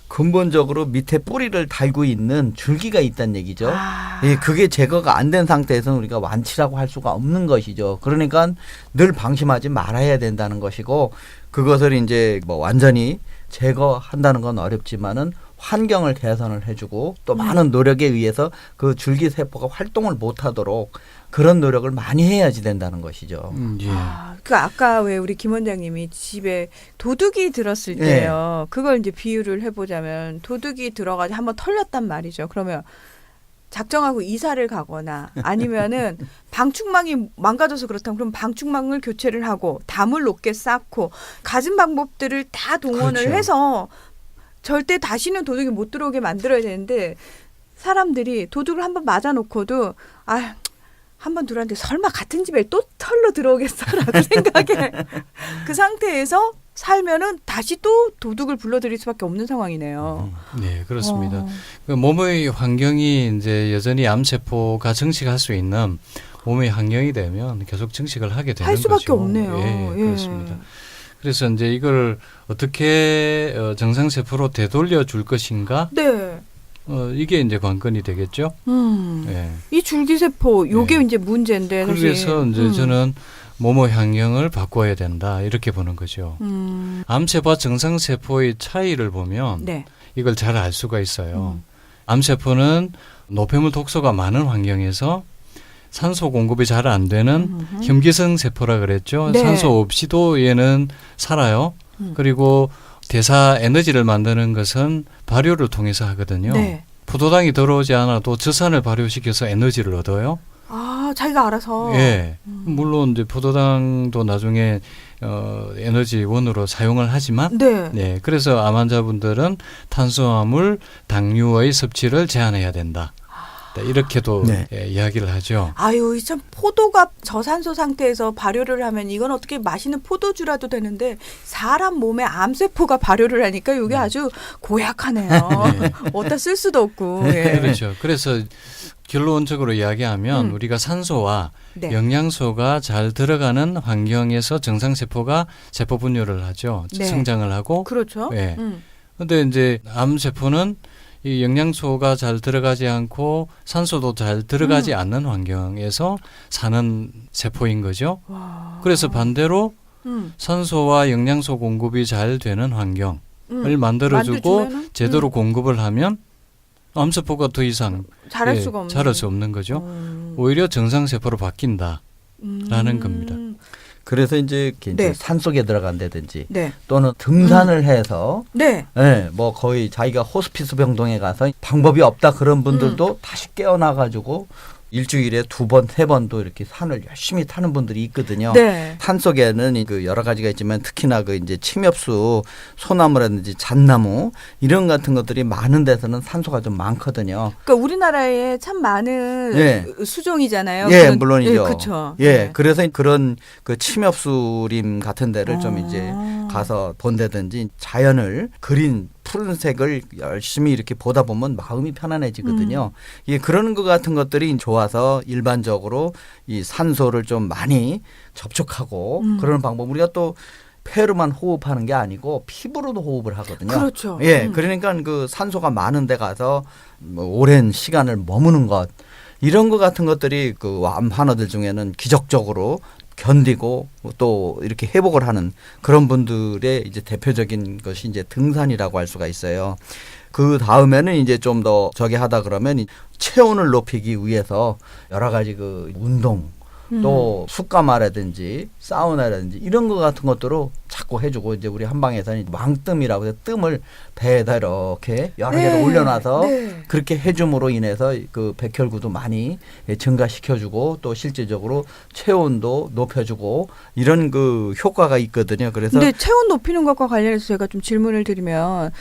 Speaker 5: 근본적으로 밑에 뿌리를 달고 있는 줄기가 있다는 얘기죠.
Speaker 1: 아.
Speaker 5: 예, 그게 제거가 안 된 상태에서는 우리가 완치라고 할 수가 없는 것이죠. 그러니까 늘 방심하지 말아야 된다는 것이고, 그것을 이제 뭐 완전히 제거한다는 건 어렵지만은 환경을 개선을 해주고 또 많은 노력에 의해서 그 줄기 세포가 활동을 못하도록 그런 노력을 많이 해야지 된다는 것이죠.
Speaker 4: 예.
Speaker 1: 그 아까 왜 우리 김 원장님이 집에 도둑이 들었을
Speaker 5: 예.
Speaker 1: 때요. 그걸 이제 비유를 해보자면 도둑이 들어가서 한번 털렸단 말이죠. 그러면 작정하고 이사를 가거나 아니면은 방충망이 망가져서 그렇다면 그럼 방충망을 교체를 하고 담을 높게 쌓고 갖은 방법들을 다 동원을
Speaker 5: 그렇죠.
Speaker 1: 해서 절대 다시는 도둑이 못 들어오게 만들어야 되는데 사람들이 도둑을 한번 맞아놓고도 한번 들어왔는데 설마 같은 집에 또 털로 들어오겠어라고 생각에 그 상태에서 살면은 다시 또 도둑을 불러들일 수밖에 없는 상황이네요.
Speaker 4: 네, 그렇습니다. 그 몸의 환경이 이제 여전히 암세포가 증식할 수 있는 몸의 환경이 되면 계속 증식을 하게 되는
Speaker 1: 할 수밖에
Speaker 4: 거죠.
Speaker 1: 없네요.
Speaker 4: 예,
Speaker 1: 예.
Speaker 4: 그렇습니다. 그래서 이제 이걸 어떻게 정상세포로 되돌려 줄 것인가?
Speaker 1: 네.
Speaker 4: 이게 이제 관건이 되겠죠. 예.
Speaker 1: 이 줄기세포 요게
Speaker 4: 네.
Speaker 1: 이제 문제인데 사실.
Speaker 4: 그래서 이제 저는 몸의 환경을 바꿔야 된다 이렇게 보는 거죠. 암세포와 정상세포의 차이를 보면
Speaker 1: 네.
Speaker 4: 이걸 잘 알 수가 있어요. 암세포는 노폐물 독소가 많은 환경에서 산소 공급이 잘 안 되는 혐기성 세포라 그랬죠.
Speaker 1: 네.
Speaker 4: 산소 없이도 얘는 살아요. 그리고 대사 에너지를 만드는 것은 발효를 통해서 하거든요.
Speaker 1: 네.
Speaker 4: 포도당이 들어오지 않아도 젖산을 발효시켜서 에너지를 얻어요.
Speaker 1: 자기가 알아서.
Speaker 4: 예. 물론 이제 포도당도 나중에 에너지원으로 사용을 하지만
Speaker 1: 네.
Speaker 4: 네. 그래서 암 환자분들은 탄수화물, 당류의 섭취를 제한해야 된다. 네, 이렇게도
Speaker 5: 네.
Speaker 4: 예, 이야기를 하죠.
Speaker 1: 아유, 참 포도가 저산소 상태에서 발효를 하면 이건 어떻게 맛있는 포도주라도 되는데 사람 몸에 암세포가 발효를 하니까 이게 아주 고약하네요.
Speaker 4: 네.
Speaker 1: 어디다 쓸 수도 없고. 예.
Speaker 4: 그렇죠. 그래서 결론적으로 이야기하면 우리가 산소와
Speaker 1: 네.
Speaker 4: 영양소가 잘 들어가는 환경에서 정상세포가 세포 분열을 하죠.
Speaker 1: 네.
Speaker 4: 성장을 하고.
Speaker 1: 그렇죠.
Speaker 4: 예. 근데 이제 암세포는 이 영양소가 잘 들어가지 않고 산소도 잘 들어가지 않는 환경에서 사는 세포인 거죠.
Speaker 1: 와.
Speaker 4: 그래서 반대로
Speaker 1: 음.
Speaker 4: 산소와 영양소 공급이 잘 되는 환경을 만들어주고
Speaker 1: 만들어주면은?
Speaker 4: 제대로 공급을 하면 암세포가 더 이상
Speaker 1: 잘할
Speaker 4: 예,
Speaker 1: 수가 없는.
Speaker 4: 자랄 수 없는 거죠. 오히려 정상세포로 바뀐다라는 겁니다.
Speaker 5: 그래서 이제
Speaker 1: 네.
Speaker 5: 산속에 들어간다든지
Speaker 1: 네.
Speaker 5: 또는 등산을 해서
Speaker 1: 네.
Speaker 5: 예, 뭐 거의 자기가 호스피스 병동에 가서 방법이 없다 그런 분들도 다시 깨어나가지고 일주일에 2번, 3번도 이렇게 산을 열심히 타는 분들이 있거든요.
Speaker 1: 네.
Speaker 5: 산 속에는 그 여러 가지가 있지만 특히나 그 이제 침엽수, 소나무라든지 잣나무 이런 같은 것들이 많은 데서는 산소가 좀 많거든요.
Speaker 1: 그러니까 우리나라에 참 많은
Speaker 5: 예.
Speaker 1: 수종이잖아요.
Speaker 5: 예,
Speaker 1: 그런-
Speaker 5: 물론이죠.
Speaker 1: 예, 그렇죠.
Speaker 5: 예, 그래서 그런 그 침엽수림 같은 데를 좀 이제
Speaker 1: 아.
Speaker 5: 가서 본다든지 자연을 그린 푸른색을 열심히 이렇게 보다 보면 마음이 편안해지거든요. 예, 그런 것 같은 것들이 좋아서 일반적으로 이 산소를 좀 많이 접촉하고 그런 방법. 우리가 또 폐로만 호흡하는 게 아니고 피부로도 호흡을 하거든요.
Speaker 1: 그렇죠.
Speaker 5: 예, 그러니까 그 산소가 많은 데 가서 뭐 오랜 시간을 머무는 것 이런 것 같은 것들이 그 암 환우들 중에는 기적적으로 견디고 또 이렇게 회복을 하는 그런 분들의 이제 대표적인 것이 이제 등산이라고 할 수가 있어요. 그 다음에는 이제 좀 더 저기 하다 그러면 체온을 높이기 위해서 여러 가지 그 운동 또 숯가마라든지 사우나라든지 이런 것 같은 것들로 자꾸 해주고 이제 우리 한방에서는 왕뜸이라고 해서 뜸을 배에다 이렇게 여러 개를 올려놔서
Speaker 1: 네.
Speaker 5: 그렇게 해줌으로 인해서 그 백혈구도 많이 증가시켜주고 또 실질적으로 체온도 높여주고 이런 그 효과가 있거든요. 그래서
Speaker 1: 근데 체온 높이는 것과 관련해서 제가 좀 질문을 드리면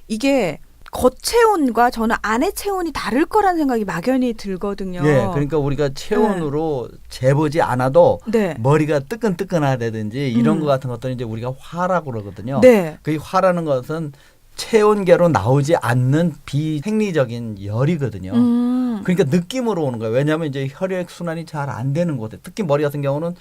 Speaker 1: 이게 겉체온과 저는 안의 체온이 다를 거란 생각이 막연히 들거든요.
Speaker 5: 예, 그러니까 우리가 체온으로 재보지 않아도
Speaker 1: 네.
Speaker 5: 머리가 뜨끈뜨끈하다든지 이런 것 같은 것들은 이제 우리가 화라고 그러거든요.
Speaker 1: 네.
Speaker 5: 그 화라는 것은 체온계로 나오지 않는 비생리적인 열이거든요. 그러니까 느낌으로 오는 거예요. 왜냐하면 이제 혈액 순환이 잘 안 되는 곳에 특히 머리 같은 경우는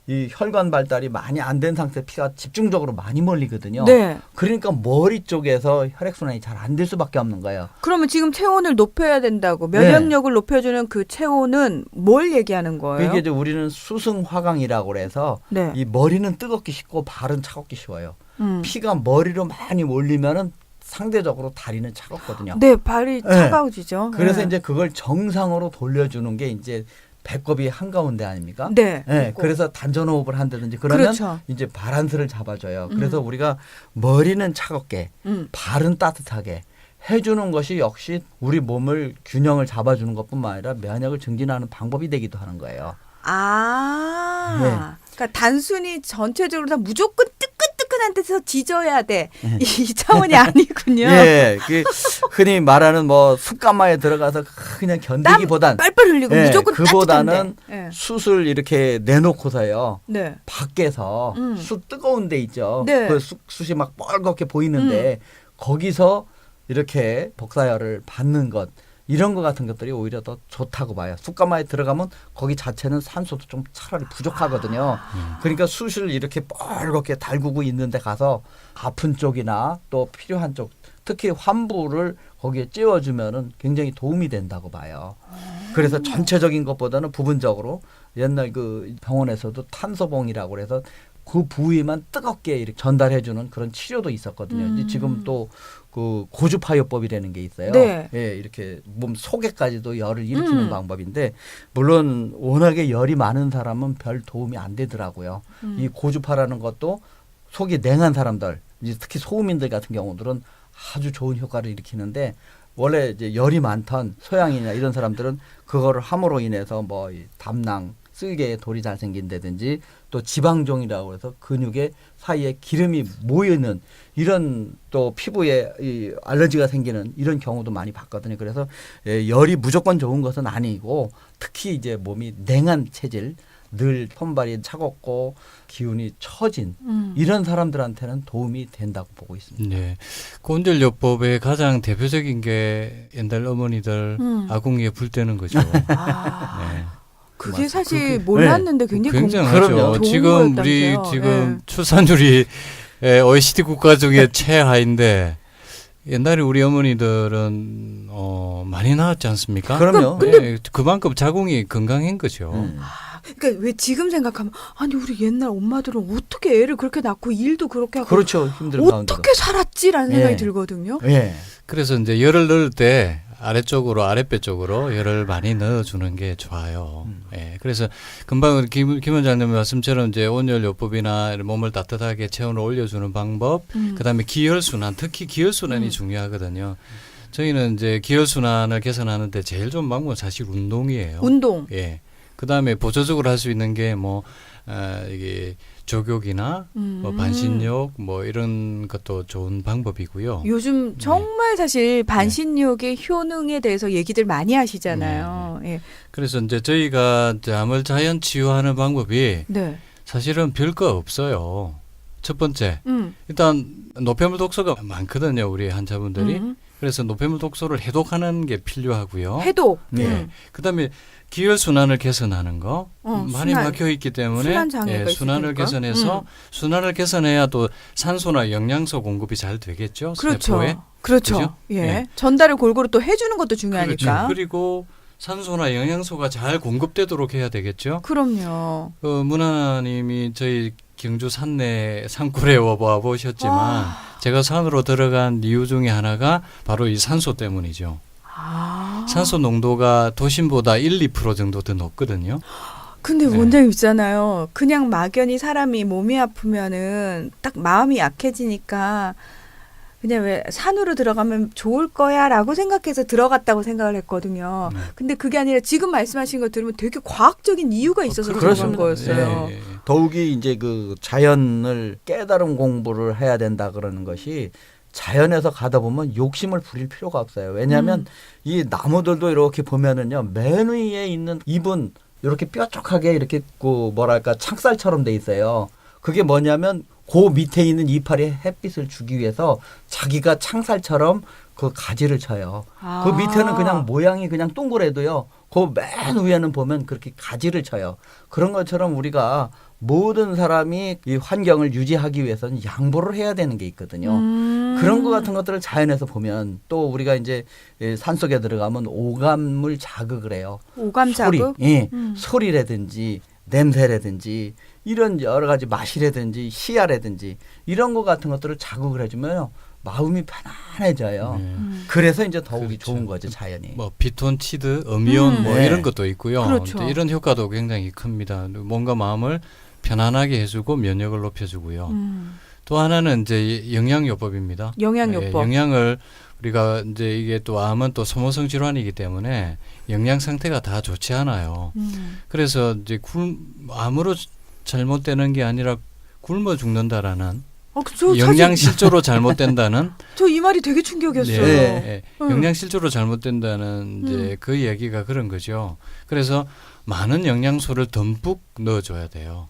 Speaker 5: 이 혈관 발달이 많이 안 된 상태 피가 집중적으로 많이 몰리거든요.
Speaker 1: 네.
Speaker 5: 그러니까 머리 쪽에서 혈액순환이 잘 안 될 수밖에 없는 거예요.
Speaker 1: 그러면 지금 체온을 높여야 된다고 면역력을 높여주는 그 체온은 뭘 얘기하는 거예요?
Speaker 5: 이게 이제 우리는 수승화강이라고 그래서
Speaker 1: 네.
Speaker 5: 이 머리는 뜨겁기 쉽고 발은 차갑기 쉬워요. 피가 머리로 많이 몰리면은 상대적으로 다리는 차갑거든요.
Speaker 1: 네, 발이 차가워지죠.
Speaker 5: 그래서
Speaker 1: 네.
Speaker 5: 이제 그걸 정상으로 돌려주는 게 이제 배꼽이 한가운데 아닙니까?
Speaker 1: 네.
Speaker 5: 네, 그래서 단전호흡을 한다든지 그러면
Speaker 1: 그렇죠.
Speaker 5: 이제 바란스를 잡아줘요. 그래서 우리가 머리는 차갑게, 발은 따뜻하게 해주는 것이 역시 우리 몸을 균형을 잡아주는 것뿐만 아니라 면역을 증진하는 방법이 되기도 하는 거예요.
Speaker 1: 아, 그러니까 단순히 전체적으로 다 무조건 뜨끈뜨끈한 데서 지져야 돼. 이 차원이 아니군요.
Speaker 5: 예, 그 흔히 말하는 뭐 숯가마에 들어가서 그냥 견디기보단
Speaker 1: 빨빨 흘리고
Speaker 5: 예,
Speaker 1: 무조건
Speaker 5: 그보다는
Speaker 1: 따뜻한데. 예.
Speaker 5: 숯을 이렇게 내놓고서요.
Speaker 1: 네.
Speaker 5: 밖에서 숯 뜨거운 데 있죠.
Speaker 1: 네.
Speaker 5: 그 숯이 막 뻘겋게 보이는데 거기서 이렇게 복사열을 받는 것 이런 것 같은 것들이 오히려 더 좋다고 봐요. 숯가마에 들어가면 거기 자체는 산소도 좀 차라리 부족하거든요. 그러니까 숯을 이렇게 뻘겋게 달구고 있는데 가서 아픈 쪽이나 또 필요한 쪽 특히 환부를 거기에 찌워주면은 굉장히 도움이 된다고 봐요. 그래서 전체적인 것보다는 부분적으로 옛날 그 병원에서도 탄소봉이라고 그래서 그 부위만 뜨겁게 이렇게 전달해주는 그런 치료도 있었거든요. 이제 지금 또 그 고주파요법이라는 게 있어요.
Speaker 1: 네.
Speaker 5: 예, 이렇게 몸 속에까지도 열을 일으키는 방법인데 물론 워낙에 열이 많은 사람은 별 도움이 안 되더라고요. 이 고주파라는 것도 속이 냉한 사람들, 이제 특히 소음인들 같은 경우들은 아주 좋은 효과를 일으키는데 원래 이제 열이 많던 소양이나 이런 사람들은 그거를 함으로 인해서 뭐 이 담낭 쓸개에 돌이 잘 생긴다든지 또 지방종이라고 해서 근육의 사이에 기름이 모이는 이런 또 피부에 이 알러지가 생기는 이런 경우도 많이 봤거든요. 그래서 열이 무조건 좋은 것은 아니고 특히 이제 몸이 냉한 체질 늘 손발이 차갑고 기운이 처진 이런 사람들한테는 도움이 된다고 보고 있습니다.
Speaker 4: 네. 곤절요법의 가장 대표적인 게 옛날 어머니들 아궁이에 불 때는 거죠. 네.
Speaker 1: 그게 사실 몰랐는데 굉장히
Speaker 4: 굉장하죠.
Speaker 1: 좋은
Speaker 4: 지금
Speaker 1: 거였다면서요.
Speaker 4: 우리 지금
Speaker 1: 네.
Speaker 4: 출산율이 OECD 국가 중에 최하인데 옛날에 우리 어머니들은 많이 낳았지 않습니까?
Speaker 5: 그럼요.
Speaker 4: 네, 그만큼 자궁이 건강한 거죠.
Speaker 1: 그러니까 왜 지금 생각하면 아니 우리 옛날 엄마들은 어떻게 애를 그렇게 낳고 일도 그렇게 하고
Speaker 5: 그렇죠. 힘든 가운데도.
Speaker 1: 어떻게 살았지라는 생각이
Speaker 5: 예.
Speaker 1: 들거든요.
Speaker 5: 예.
Speaker 4: 그래서 이제 열을 넣을 때 아래쪽으로 아랫배 쪽으로 열을 많이 넣어주는 게 좋아요. 예, 그래서 금방 김 원장님 말씀처럼 이제 온열요법이나 몸을 따뜻하게 체온을 올려주는 방법, 그다음에 기혈순환, 특히 기혈순환이 중요하거든요. 저희는 이제 기혈순환을 개선하는데 제일 좋은 방법은 사실 운동이에요.
Speaker 1: 운동.
Speaker 4: 예. 그다음에 보조적으로 할 수 있는 게 뭐 이게 족욕이나 뭐 반신욕 뭐 이런 것도 좋은 방법이고요.
Speaker 1: 요즘 정말 사실 반신욕의 효능에 대해서 얘기들 많이 하시잖아요. 예.
Speaker 4: 그래서 이제 저희가 잠을 자연 치유하는 방법이
Speaker 1: 네.
Speaker 4: 사실은 별거 없어요. 첫 번째, 일단 노폐물 독소가 많거든요, 우리 환자분들이. 그래서 노폐물 독소를 해독하는 게 필요하고요.
Speaker 1: 해독.
Speaker 4: 네. 그다음에 기혈 순환을 개선하는 거 많이
Speaker 1: 순환.
Speaker 4: 막혀 있기 때문에
Speaker 1: 순환 장애가
Speaker 4: 순환을
Speaker 1: 있으니까.
Speaker 4: 개선해서 순환을 개선해야 또 산소나 영양소 공급이 잘 되겠죠.
Speaker 1: 그렇죠.
Speaker 4: 세포에.
Speaker 1: 그렇죠.
Speaker 4: 그죠?
Speaker 1: 예.
Speaker 4: 네.
Speaker 1: 전달을 골고루 또 해주는 것도 중요하니까.
Speaker 4: 그렇죠. 그리고 산소나 영양소가 잘 공급되도록 해야 되겠죠.
Speaker 1: 그럼요.
Speaker 4: 문화님이 저희 경주 산내 산골에 와 보셨지만 제가 산으로 들어간 이유 중에 하나가 바로 이 산소 때문이죠. 산소 농도가 도심보다 1, 2% 정도 더 높거든요.
Speaker 1: 근데
Speaker 4: 네.
Speaker 1: 원장님 있잖아요. 그냥 막연히 사람이 몸이 아프면은 딱 마음이 약해지니까 그냥 왜 산으로 들어가면 좋을 거야라고 생각해서 들어갔다고 생각을 했거든요. 근데 그게 아니라 지금 말씀하신 거 들으면 되게 과학적인 이유가 있어서 들어간 거였어요.
Speaker 4: 예, 예.
Speaker 5: 더욱이 이제 그 자연을 깨달음 공부를 해야 된다 그러는 것이 자연에서 가다 보면 욕심을 부릴 필요가 없어요. 왜냐하면 이 나무들도 이렇게 보면은요, 맨 위에 있는 잎은 이렇게 뾰족하게 이렇게 그 뭐랄까 창살처럼 돼 있어요. 그게 뭐냐면 그 밑에 있는 이파리에 햇빛을 주기 위해서 자기가 창살처럼 그 가지를 쳐요.
Speaker 1: 아.
Speaker 5: 그 밑에는 그냥 모양이 그냥 동그래도요. 그 맨 위에는 보면 그렇게 가지를 쳐요. 그런 것처럼 우리가 모든 사람이 이 환경을 유지하기 위해서는 양보를 해야 되는 게 있거든요. 그런 것 같은 것들을 자연에서 보면 또 우리가 이제 산속에 들어가면 오감을 자극을 해요.
Speaker 1: 오감
Speaker 5: 소리,
Speaker 1: 자극?
Speaker 5: 예, 소리라든지 냄새라든지 이런 여러 가지 맛이라든지 시야라든지 이런 것 같은 것들을 자극을 해주면 마음이 편안해져요. 그래서 이제 더욱이
Speaker 4: 그렇죠.
Speaker 5: 좋은 거죠, 자연이.
Speaker 4: 뭐 피톤치드, 음이온 뭐
Speaker 5: 네.
Speaker 4: 이런 것도 있고요.
Speaker 1: 그렇죠.
Speaker 4: 또 이런 효과도 굉장히 큽니다. 뭔가 마음을 편안하게 해주고 면역을 높여주고요. 또 하나는 이제 영양요법입니다.
Speaker 1: 영양요법.
Speaker 4: 예, 영양을 우리가 이제 이게 또 암은 또 소모성 질환이기 때문에 영양 상태가 다 좋지 않아요. 그래서 이제 암으로 잘못되는 게 아니라 굶어 죽는다라는 영양 실조로 잘못된다는
Speaker 1: 저 이 말이 되게 충격이었어요.
Speaker 4: 네. 영양 실조로 잘못된다는 이제 그 얘기가 그런 거죠. 그래서 많은 영양소를 듬뿍 넣어줘야 돼요.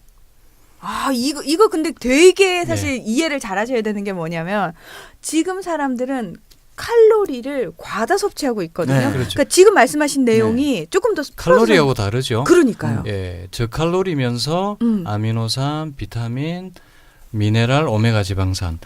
Speaker 1: 아, 이거 근데 되게 사실 이해를 잘 하셔야 되는 게 뭐냐면 지금 사람들은 칼로리를 과다 섭취하고 있거든요.
Speaker 5: 네.
Speaker 4: 그렇죠.
Speaker 1: 그러니까 지금 말씀하신 내용이 조금 더
Speaker 4: 칼로리하고 다르죠.
Speaker 1: 그러니까요.
Speaker 4: 예, 저칼로리면서
Speaker 1: 음.
Speaker 4: 아미노산, 비타민, 미네랄, 오메가 지방산.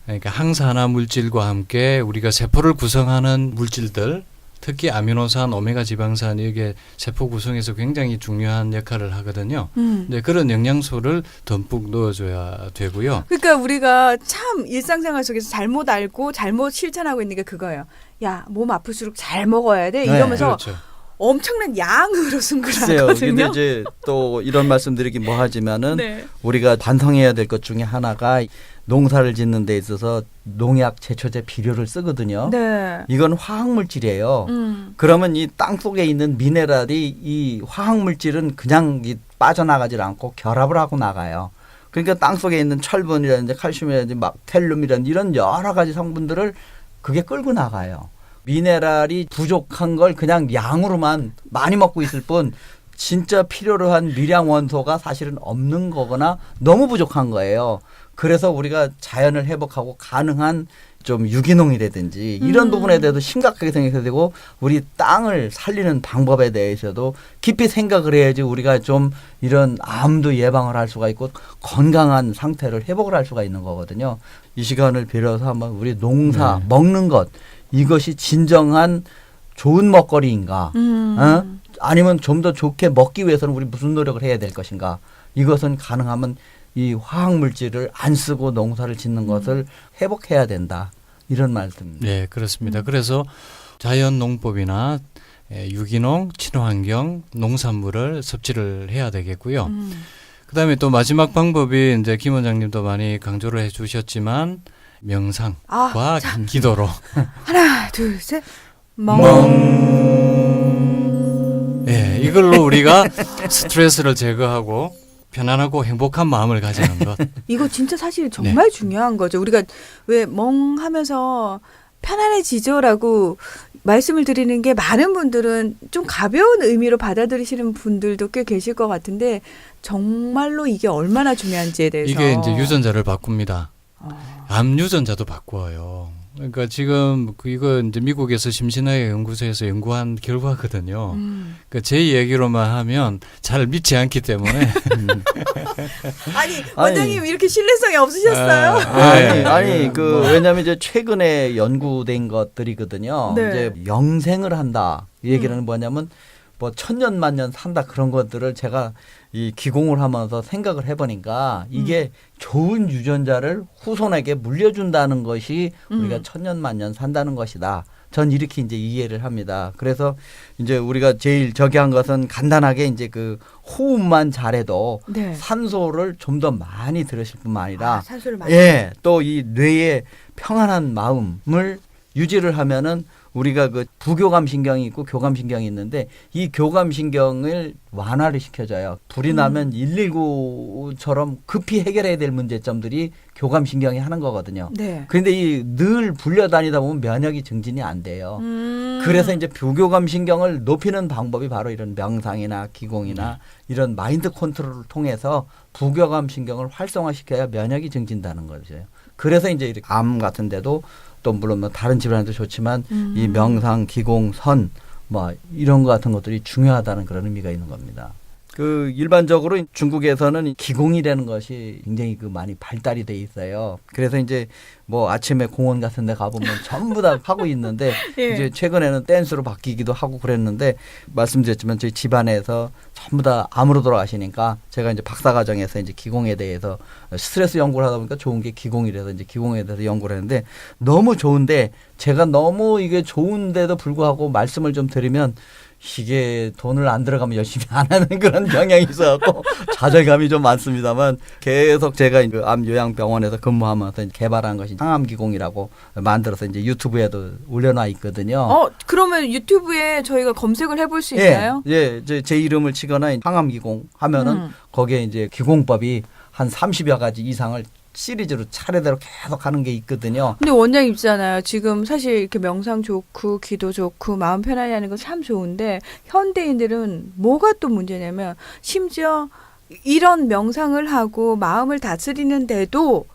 Speaker 4: 그러니까 항산화 물질과 함께 우리가 세포를 구성하는 물질들, 특히 아미노산, 오메가 지방산 이게 세포 구성에서 굉장히 중요한 역할을 하거든요. 네, 그런 영양소를 듬뿍 넣어줘야 되고요.
Speaker 1: 그러니까 우리가 참 일상생활 속에서 잘못 알고 잘못 실천하고 있는 게 그거예요. 야, 몸 아플수록 잘 먹어야 돼. 이러면서
Speaker 4: 그렇죠.
Speaker 1: 엄청난 양으로 승부를
Speaker 5: 글쎄요. 근데
Speaker 1: 하거든요.
Speaker 5: 이제 또 이런 말씀드리기 뭐 하지만은
Speaker 1: 네.
Speaker 5: 우리가 반성해야 될 것 중에 하나가 농사를 짓는 데 있어서 농약, 제초제, 비료를 쓰거든요.
Speaker 1: 네.
Speaker 5: 이건 화학물질이에요. 그러면 이 땅 속에 있는 미네랄이 이 화학물질은 그냥 빠져나가질 않고 결합을 하고 나가요. 그러니까 땅 속에 있는 철분이라든지 칼슘이라든지 막 텔륨이라든지 이런 여러 가지 성분들을 그게 끌고 나가요. 미네랄이 부족한 걸 그냥 양으로만 많이 먹고 있을 뿐 진짜 필요로 한 미량 원소가 사실은 없는 거거나 너무 부족한 거예요. 그래서 우리가 자연을 회복하고 가능한 좀 유기농이라든지 이런 부분에 대해서 심각하게 생각해야 되고 우리 땅을 살리는 방법에 대해서도 깊이 생각을 해야지 우리가 좀 이런 암도 예방을 할 수가 있고 건강한 상태를 회복을 할 수가 있는 거거든요. 이 시간을 빌어서 한번 우리 농사 먹는 것 이것이 진정한 좋은 먹거리인가? 아니면 좀 더 좋게 먹기 위해서는 우리 무슨 노력을 해야 될 것인가? 이것은 가능하면 이 화학물질을 안 쓰고 농사를 짓는 것을 회복해야 된다. 이런 말씀입니다.
Speaker 4: 네, 그렇습니다. 그래서 자연농법이나 유기농, 친환경 농산물을 섭취를 해야 되겠고요. 그다음에 또 마지막 방법이 이제 김 원장님도 많이 강조를 해주셨지만 명상과 기도로
Speaker 1: 하나, 둘, 셋.
Speaker 4: 네, 이걸로 우리가 스트레스를 제거하고 편안하고 행복한 마음을 가지는 것.
Speaker 1: 이거 진짜 사실 정말 중요한 거죠. 우리가 왜 멍하면서 편안해지죠라고 말씀을 드리는 게 많은 분들은 좀 가벼운 의미로 받아들이시는 분들도 꽤 계실 것 같은데 정말로 이게 얼마나 중요한지에 대해서.
Speaker 4: 이게 이제 유전자를 바꿉니다. 암 유전자도 바꿔요. 그러니까 지금 이거 이제 미국에서 심신의학 연구소에서 연구한 결과거든요. 그러니까 제 얘기로만 하면 잘 믿지 않기 때문에.
Speaker 1: 아니 원장님 이렇게 신뢰성이 없으셨어요?
Speaker 5: 아니 왜냐하면 이제 최근에 연구된 것들이거든요.
Speaker 1: 네.
Speaker 5: 이제 영생을 한다. 이 얘기는 뭐냐면 뭐 천년 만년 산다 그런 것들을 제가 이 기공을 하면서 생각을 해보니까 이게 좋은 유전자를 후손에게 물려준다는 것이 우리가 천년 만년 산다는 것이다. 전 이렇게 이제 이해를 합니다. 그래서 이제 우리가 제일 저기 한 것은 간단하게 이제 그 호흡만 잘해도 산소를 좀 더 많이 들으실 뿐만 아니라
Speaker 1: 산소를 많이
Speaker 5: 또 이 뇌의 평안한 마음을 유지를 하면은 우리가 그 부교감 신경이 있고 교감 신경이 있는데 이 교감 신경을 완화를 시켜줘요. 불이 나면 119처럼 급히 해결해야 될 문제점들이 교감 신경이 하는 거거든요. 그런데 이 늘 불려다니다 보면 면역이 증진이 안 돼요. 그래서 이제 부교감 신경을 높이는 방법이 바로 이런 명상이나 기공이나 이런 마인드 컨트롤을 통해서 부교감 신경을 활성화시켜야 면역이 증진다는 거죠. 그래서 이제 이렇게 암 같은 데도 또 물론 뭐 다른 질환도 좋지만 이 명상, 기공, 선 뭐 이런 거 같은 것들이 중요하다는 그런 의미가 있는 겁니다. 그 일반적으로 중국에서는 기공이라는 것이 굉장히 그 많이 발달이 돼 있어요. 그래서 이제 뭐 아침에 공원 같은 데 가보면 전부 다 하고 있는데
Speaker 1: 예.
Speaker 5: 이제 최근에는 댄스로 바뀌기도 하고 그랬는데 말씀드렸지만 저희 집안에서 전부 다 암으로 돌아가시니까 제가 이제 박사과정에서 이제 기공에 대해서 스트레스 연구를 하다 보니까 좋은 게 기공이라서 이제 기공에 대해서 연구를 했는데 너무 좋은데 제가 너무 이게 좋은데도 불구하고 말씀을 좀 드리면 이게 돈을 안 들어가면 열심히 안 하는 그런 경향이 있어갖고 좌절감이 좀 많습니다만 계속 제가 그 암요양병원에서 근무하면서 개발한 것이 항암기공이라고 만들어서 이제 유튜브에도 올려놔 있거든요.
Speaker 1: 그러면 유튜브에 저희가 검색을 해볼 수 있나요?
Speaker 5: 예, 제 이름을 치거나 항암기공 하면은 거기에 이제 기공법이 한 30여 가지 이상을 시리즈로 차례대로 계속 하는 게 있거든요.
Speaker 1: 근데 원장님 있잖아요. 지금 사실 이렇게 명상 좋고 기도 좋고 마음 편안히 하는 거 참 좋은데 현대인들은 뭐가 또 문제냐면 심지어 이런 명상을 하고 마음을 다스리는데도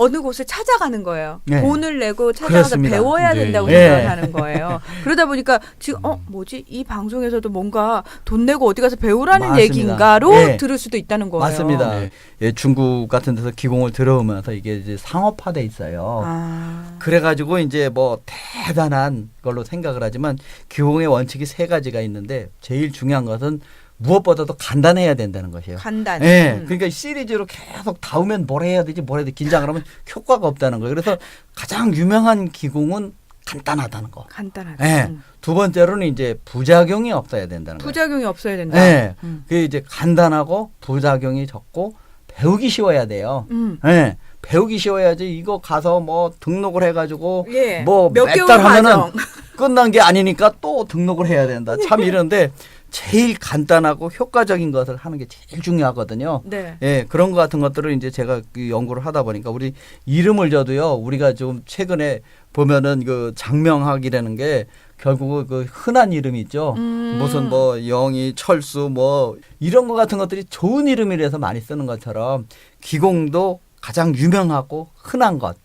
Speaker 1: 어느 곳을 찾아가는 거예요.
Speaker 5: 네.
Speaker 1: 돈을 내고 찾아가서
Speaker 5: 그렇습니다.
Speaker 1: 배워야
Speaker 4: 네,
Speaker 1: 된다고
Speaker 5: 네.
Speaker 1: 생각을 하는 거예요. 그러다 보니까 지금 뭐지? 이 방송에서도 뭔가 돈 내고 어디 가서 배우라는
Speaker 5: 맞습니다.
Speaker 1: 얘기인가로
Speaker 5: 네.
Speaker 1: 들을 수도 있다는 거예요.
Speaker 5: 맞습니다.
Speaker 4: 네.
Speaker 5: 예, 중국 같은 데서 기공을 들어오면서 이게 이제 상업화돼 있어요.
Speaker 1: 아.
Speaker 5: 그래가지고 이제 뭐 대단한 걸로 생각을 하지만 기공의 원칙이 3가지가 있는데 제일 중요한 것은 무엇보다도 간단해야 된다는 것이에요.
Speaker 1: 간단.
Speaker 5: 예, 그러니까 시리즈로 계속 다우면 뭘 해야 되지, 뭘 해야 되지, 긴장을 하면 효과가 없다는 거예요. 그래서 가장 유명한 기공은 간단하다는 거.
Speaker 1: 간단하다.
Speaker 5: 예. 두 번째로는 이제 부작용이 없어야 된다는 거예요.
Speaker 1: 부작용이 없어야 된다.
Speaker 5: 예. 그게 이제 간단하고 부작용이 적고 배우기 쉬워야 돼요. 예. 배우기 쉬워야지 이거 가서 뭐 등록을 해가지고
Speaker 1: 예.
Speaker 5: 뭐
Speaker 1: 몇
Speaker 5: 몇
Speaker 1: 개월
Speaker 5: 달 하면은
Speaker 1: 과정.
Speaker 5: 끝난 게 아니니까 또 등록을 해야 된다. 참 이런데 제일 간단하고 효과적인 것을 하는 게 제일 중요하거든요.
Speaker 1: 네.
Speaker 5: 예, 그런 것 같은 것들을 이제 제가 그 연구를 하다 보니까 우리 이름을 줘도요, 우리가 좀 최근에 보면은 그 장명학이라는 게 결국 그 흔한 이름 있죠. 무슨 뭐 영희, 철수 뭐 이런 것 같은 것들이 좋은 이름이라서 많이 쓰는 것처럼 기공도 가장 유명하고 흔한 것.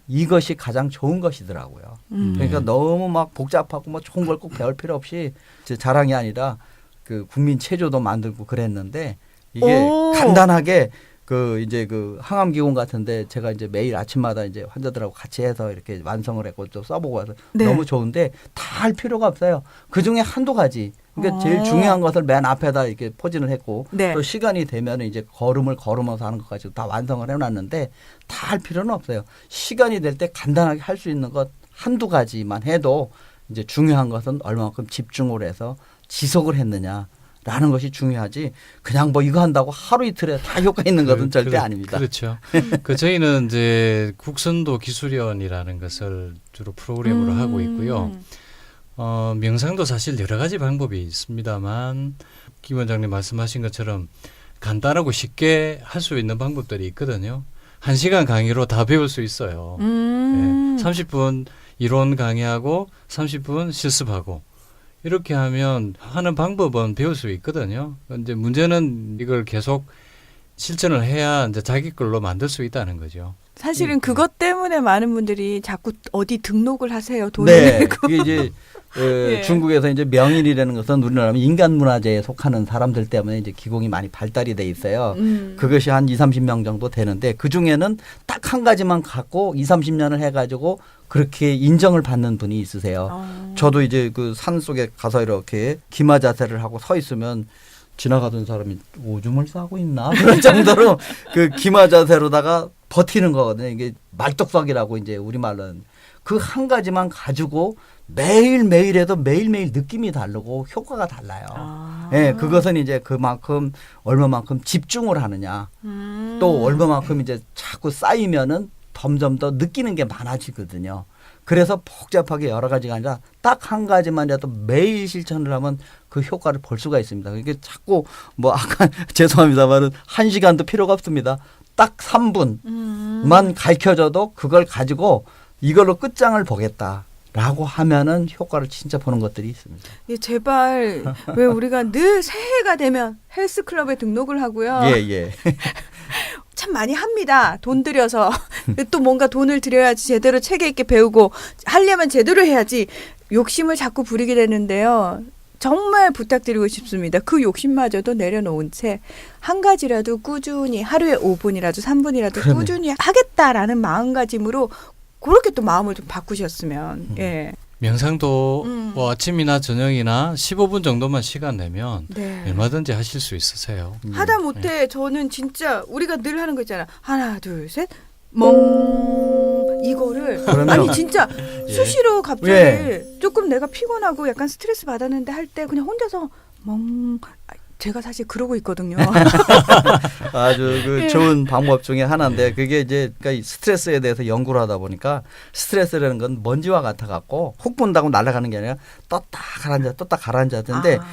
Speaker 5: 이것이 가장 좋은 것이더라고요. 그러니까 너무 막 복잡하고 뭐 좋은 걸 꼭 배울 필요 없이 제 자랑이 아니라 그 국민 체조도 만들고 그랬는데 이게
Speaker 1: 오.
Speaker 5: 간단하게 그 이제 그 항암기공 같은데 제가 이제 매일 아침마다 이제 환자들하고 같이 해서 이렇게 완성을 했고 또 써보고 와서
Speaker 1: 네.
Speaker 5: 너무 좋은데 다 할 필요가 없어요. 그 중에 한두 가지. 그러니까 제일 중요한 것을 맨 앞에다 이렇게 포진을 했고
Speaker 1: 네.
Speaker 5: 또 시간이 되면 이제 걸음을 걸으면서 하는 것까지 다 완성을 해놨는데 다 할 필요는 없어요. 시간이 될 때 간단하게 할 수 있는 것 한두 가지만 해도 이제 중요한 것은 얼마만큼 집중을 해서 지속을 했느냐라는 것이 중요하지 그냥 뭐 이거 한다고 하루 이틀에 다 효과 있는 것은 절대 아닙니다.
Speaker 4: 그렇죠. 그 저희는 이제 국선도 기술위원이라는 것을 주로 프로그램으로 하고 있고요. 명상도 사실 여러 가지 방법이 있습니다만 김 원장님 말씀하신 것처럼 간단하고 쉽게 할 수 있는 방법들이 있거든요. 1시간 강의로 다 배울 수 있어요. 네, 30분 이론 강의하고 30분 실습하고 이렇게 하면 하는 방법은 배울 수 있거든요. 이제 문제는 이걸 계속 실천을 해야 이제 자기 걸로 만들 수 있다는 거죠.
Speaker 1: 사실은 그것 때문에 많은 분들이 자꾸 어디 등록을 하세요. 돈을
Speaker 5: 네,
Speaker 1: 내고.
Speaker 5: 이게 이제
Speaker 1: 예.
Speaker 5: 중국에서 이제 명인이라는 것은 우리나라 인간 문화재에 속하는 사람들 때문에 이제 기공이 많이 발달이 돼 있어요. 그것이 한 20-30명 정도 되는데 그 중에는 딱 한 가지만 갖고 20-30년을 해가지고 그렇게 인정을 받는 분이 있으세요. 저도 이제 그 산 속에 가서 이렇게 기마 자세를 하고 서 있으면 지나가던 사람이 오줌을 싸고 있나 그런 정도로 그 기마 자세로다가 버티는 거거든요. 이게 말뚝석이라고 이제 우리말로는 그 한 가지만 가지고 매일매일 해도 매일매일 느낌이 다르고 효과가 달라요. 예, 그것은 이제 그만큼 얼마만큼 집중을 하느냐 또 얼마만큼 이제 자꾸 쌓이면은 점점 더 느끼는 게 많아지거든요. 그래서 복잡하게 여러 가지가 아니라 딱 한 가지만이라도 매일 실천을 하면 그 효과를 볼 수가 있습니다. 이게 자꾸 뭐 아까 죄송합니다만은 1시간도 필요가 없습니다. 딱 3분만 가르쳐줘도 그걸 가지고 이걸로 끝장을 보겠다라고 하면은 효과를 진짜 보는 것들이 있습니다.
Speaker 1: 예, 제발 왜 우리가 늘 새해가 되면 헬스클럽에 등록을 하고요.
Speaker 5: 예, 예.
Speaker 1: 참 많이 합니다. 돈 들여서 또 뭔가 돈을 들여야지 제대로 체계 있게 배우고 하려면 제대로 해야지 욕심을 자꾸 부리게 되는데요. 정말 부탁드리고 싶습니다. 그 욕심마저도 내려놓은 채 한 가지라도 꾸준히 하루에 5분이라도 3분이라도
Speaker 5: 그러네.
Speaker 1: 꾸준히 하겠다라는 마음가짐으로 그렇게 또 마음을 좀 바꾸셨으면 예.
Speaker 4: 명상도 뭐 아침이나 저녁이나 15분 정도만 시간 내면
Speaker 1: 네.
Speaker 4: 얼마든지 하실 수 있으세요.
Speaker 1: 하다 못해 저는 진짜 우리가 늘 하는 거 있잖아. 하나 둘 셋 멍 이거를
Speaker 5: 그러면-
Speaker 1: 아니 진짜
Speaker 4: 예.
Speaker 1: 수시로 갑자기
Speaker 5: 예.
Speaker 1: 조금 내가 피곤하고 약간 스트레스 받았는데 할 때 그냥 혼자서 멍 제가 사실 그러고 있거든요.
Speaker 5: 아주 그
Speaker 1: 예.
Speaker 5: 좋은 방법 중에 하나인데 그게 이제 그러니까 이 스트레스에 대해서 연구를 하다 보니까 스트레스라는 건 먼지와 같아 갖고 훅 분다고 날아가는 게 아니라 떴다 가라앉았는데
Speaker 1: 아,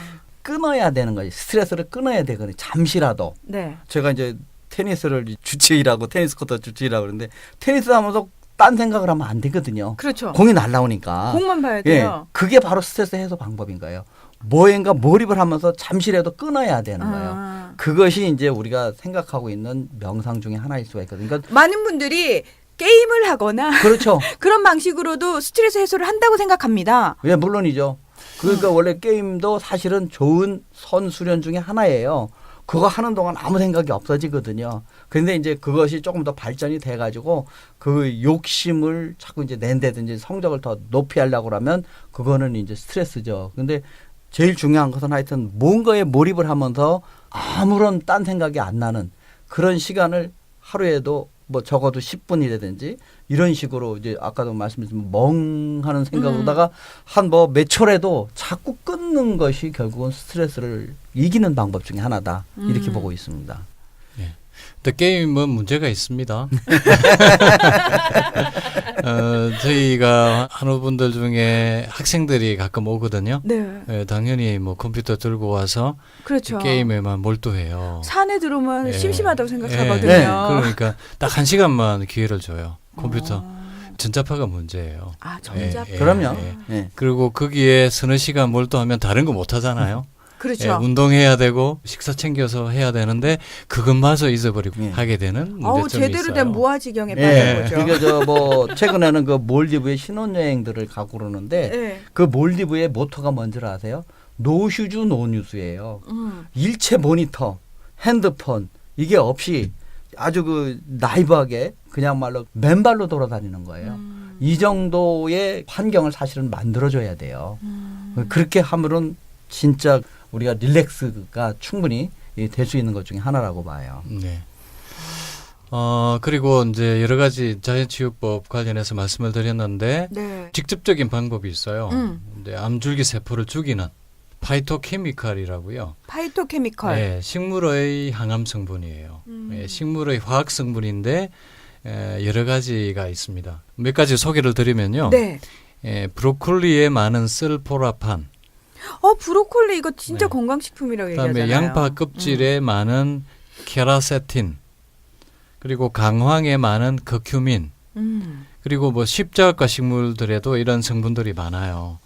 Speaker 5: 끊어야 되는 거지. 스트레스를 끊어야 되거든요. 잠시라도.
Speaker 1: 네.
Speaker 5: 제가 이제 테니스를 주치의라고 테니스 코트 주치의라고 그러는데 테니스 하면서 딴 생각을 하면 안 되거든요.
Speaker 1: 그렇죠.
Speaker 5: 공이 날라오니까.
Speaker 1: 공만 봐야
Speaker 5: 예,
Speaker 1: 돼요.
Speaker 5: 그게 바로 스트레스 해소 방법인 거예요. 뭐인가 몰입을 하면서 잠시라도 끊어야 되는 거예요.
Speaker 1: 아.
Speaker 5: 그것이 이제 우리가 생각하고 있는 명상 중에 하나일 수가 있거든요. 그러니까
Speaker 1: 많은 분들이 게임을 하거나
Speaker 5: 그렇죠.
Speaker 1: 그런 방식으로도 스트레스 해소를 한다고 생각합니다.
Speaker 5: 예, 물론이죠. 그러니까 원래 게임도 사실은 좋은 선수련 중에 하나예요. 그거 하는 동안 아무 생각이 없어지거든요. 그런데 이제 그것이 조금 더 발전이 돼가지고 그 욕심을 자꾸 이제 낸다든지 성적을 더 높이 하려고 그러면 그거는 이제 스트레스죠. 근데 제일 중요한 것은 하여튼 뭔가에 몰입을 하면서 아무런 딴 생각이 안 나는 그런 시간을 하루에도 뭐 적어도 10분이라든지 이런 식으로 이제 아까도 말씀드린 멍하는 생각보다가 한 뭐 몇 초라도 자꾸 끊는 것이 결국은 스트레스를 이기는 방법 중에 하나다. 이렇게 보고 있습니다.
Speaker 4: 근데 게임은 문제가 있습니다. 저희가 한우분들 중에 학생들이 가끔 오거든요.
Speaker 1: 네.
Speaker 4: 당연히 뭐 컴퓨터 들고 와서
Speaker 1: 그렇죠.
Speaker 4: 게임에만 몰두해요.
Speaker 1: 산에 들어오면
Speaker 4: 예.
Speaker 1: 심심하다고 생각하거든요.
Speaker 5: 네.
Speaker 4: 그러니까 딱 1시간만 기회를 줘요. 컴퓨터. 전자파가 문제예요.
Speaker 1: 아, 전자파.
Speaker 5: 그럼요.
Speaker 4: 예.
Speaker 5: 예.
Speaker 4: 그리고 거기에 서너 시간 몰두하면 다른 거 못 하잖아요.
Speaker 1: 그렇죠.
Speaker 4: 예, 운동해야 되고 식사 챙겨서 해야 되는데 그것마저 잊어버리고
Speaker 5: 예.
Speaker 4: 하게 되는
Speaker 1: 어우,
Speaker 4: 문제점이
Speaker 1: 제대로
Speaker 4: 있어요.
Speaker 1: 된 모아지경에
Speaker 5: 예.
Speaker 1: 빠진 거죠.
Speaker 5: 그러니까 저 뭐 최근에는 그 몰디브에 신혼여행들을 가고 그러는데
Speaker 1: 네.
Speaker 5: 그 몰디브의 모토가 뭔지를 아세요? 노슈즈 노뉴스예요. 일체 모니터, 핸드폰 이게 없이 아주 그 나이브하게 그냥 말로 맨발로 돌아다니는 거예요. 이 정도의 환경을 사실은 만들어줘야 돼요. 그렇게 하면은 진짜 우리가 릴렉스가 충분히 될 수 있는 것 중에 하나라고 봐요.
Speaker 4: 네. 그리고 이제 여러 가지 자연치유법 관련해서 말씀을 드렸는데
Speaker 1: 네.
Speaker 4: 직접적인 방법이 있어요. 이제 암줄기 세포를 죽이는 파이토케미칼이라고요.
Speaker 1: 파이토케미컬.
Speaker 4: 네, 식물의 항암 성분이에요. 네, 식물의 화학 성분인데 여러 가지가 있습니다. 몇 가지 소개를 드리면요.
Speaker 1: 네.
Speaker 4: 브로콜리에 많은 설포라판,
Speaker 1: 브로콜리 이거 진짜
Speaker 4: 네.
Speaker 1: 건강식품이라고
Speaker 4: 그다음에
Speaker 1: 얘기하잖아요.
Speaker 4: 양파 껍질에 많은 케라세틴, 그리고 강황에 많은 커큐민, 그리고 뭐 십자가 식물들에도 이런 성분들이 많아요.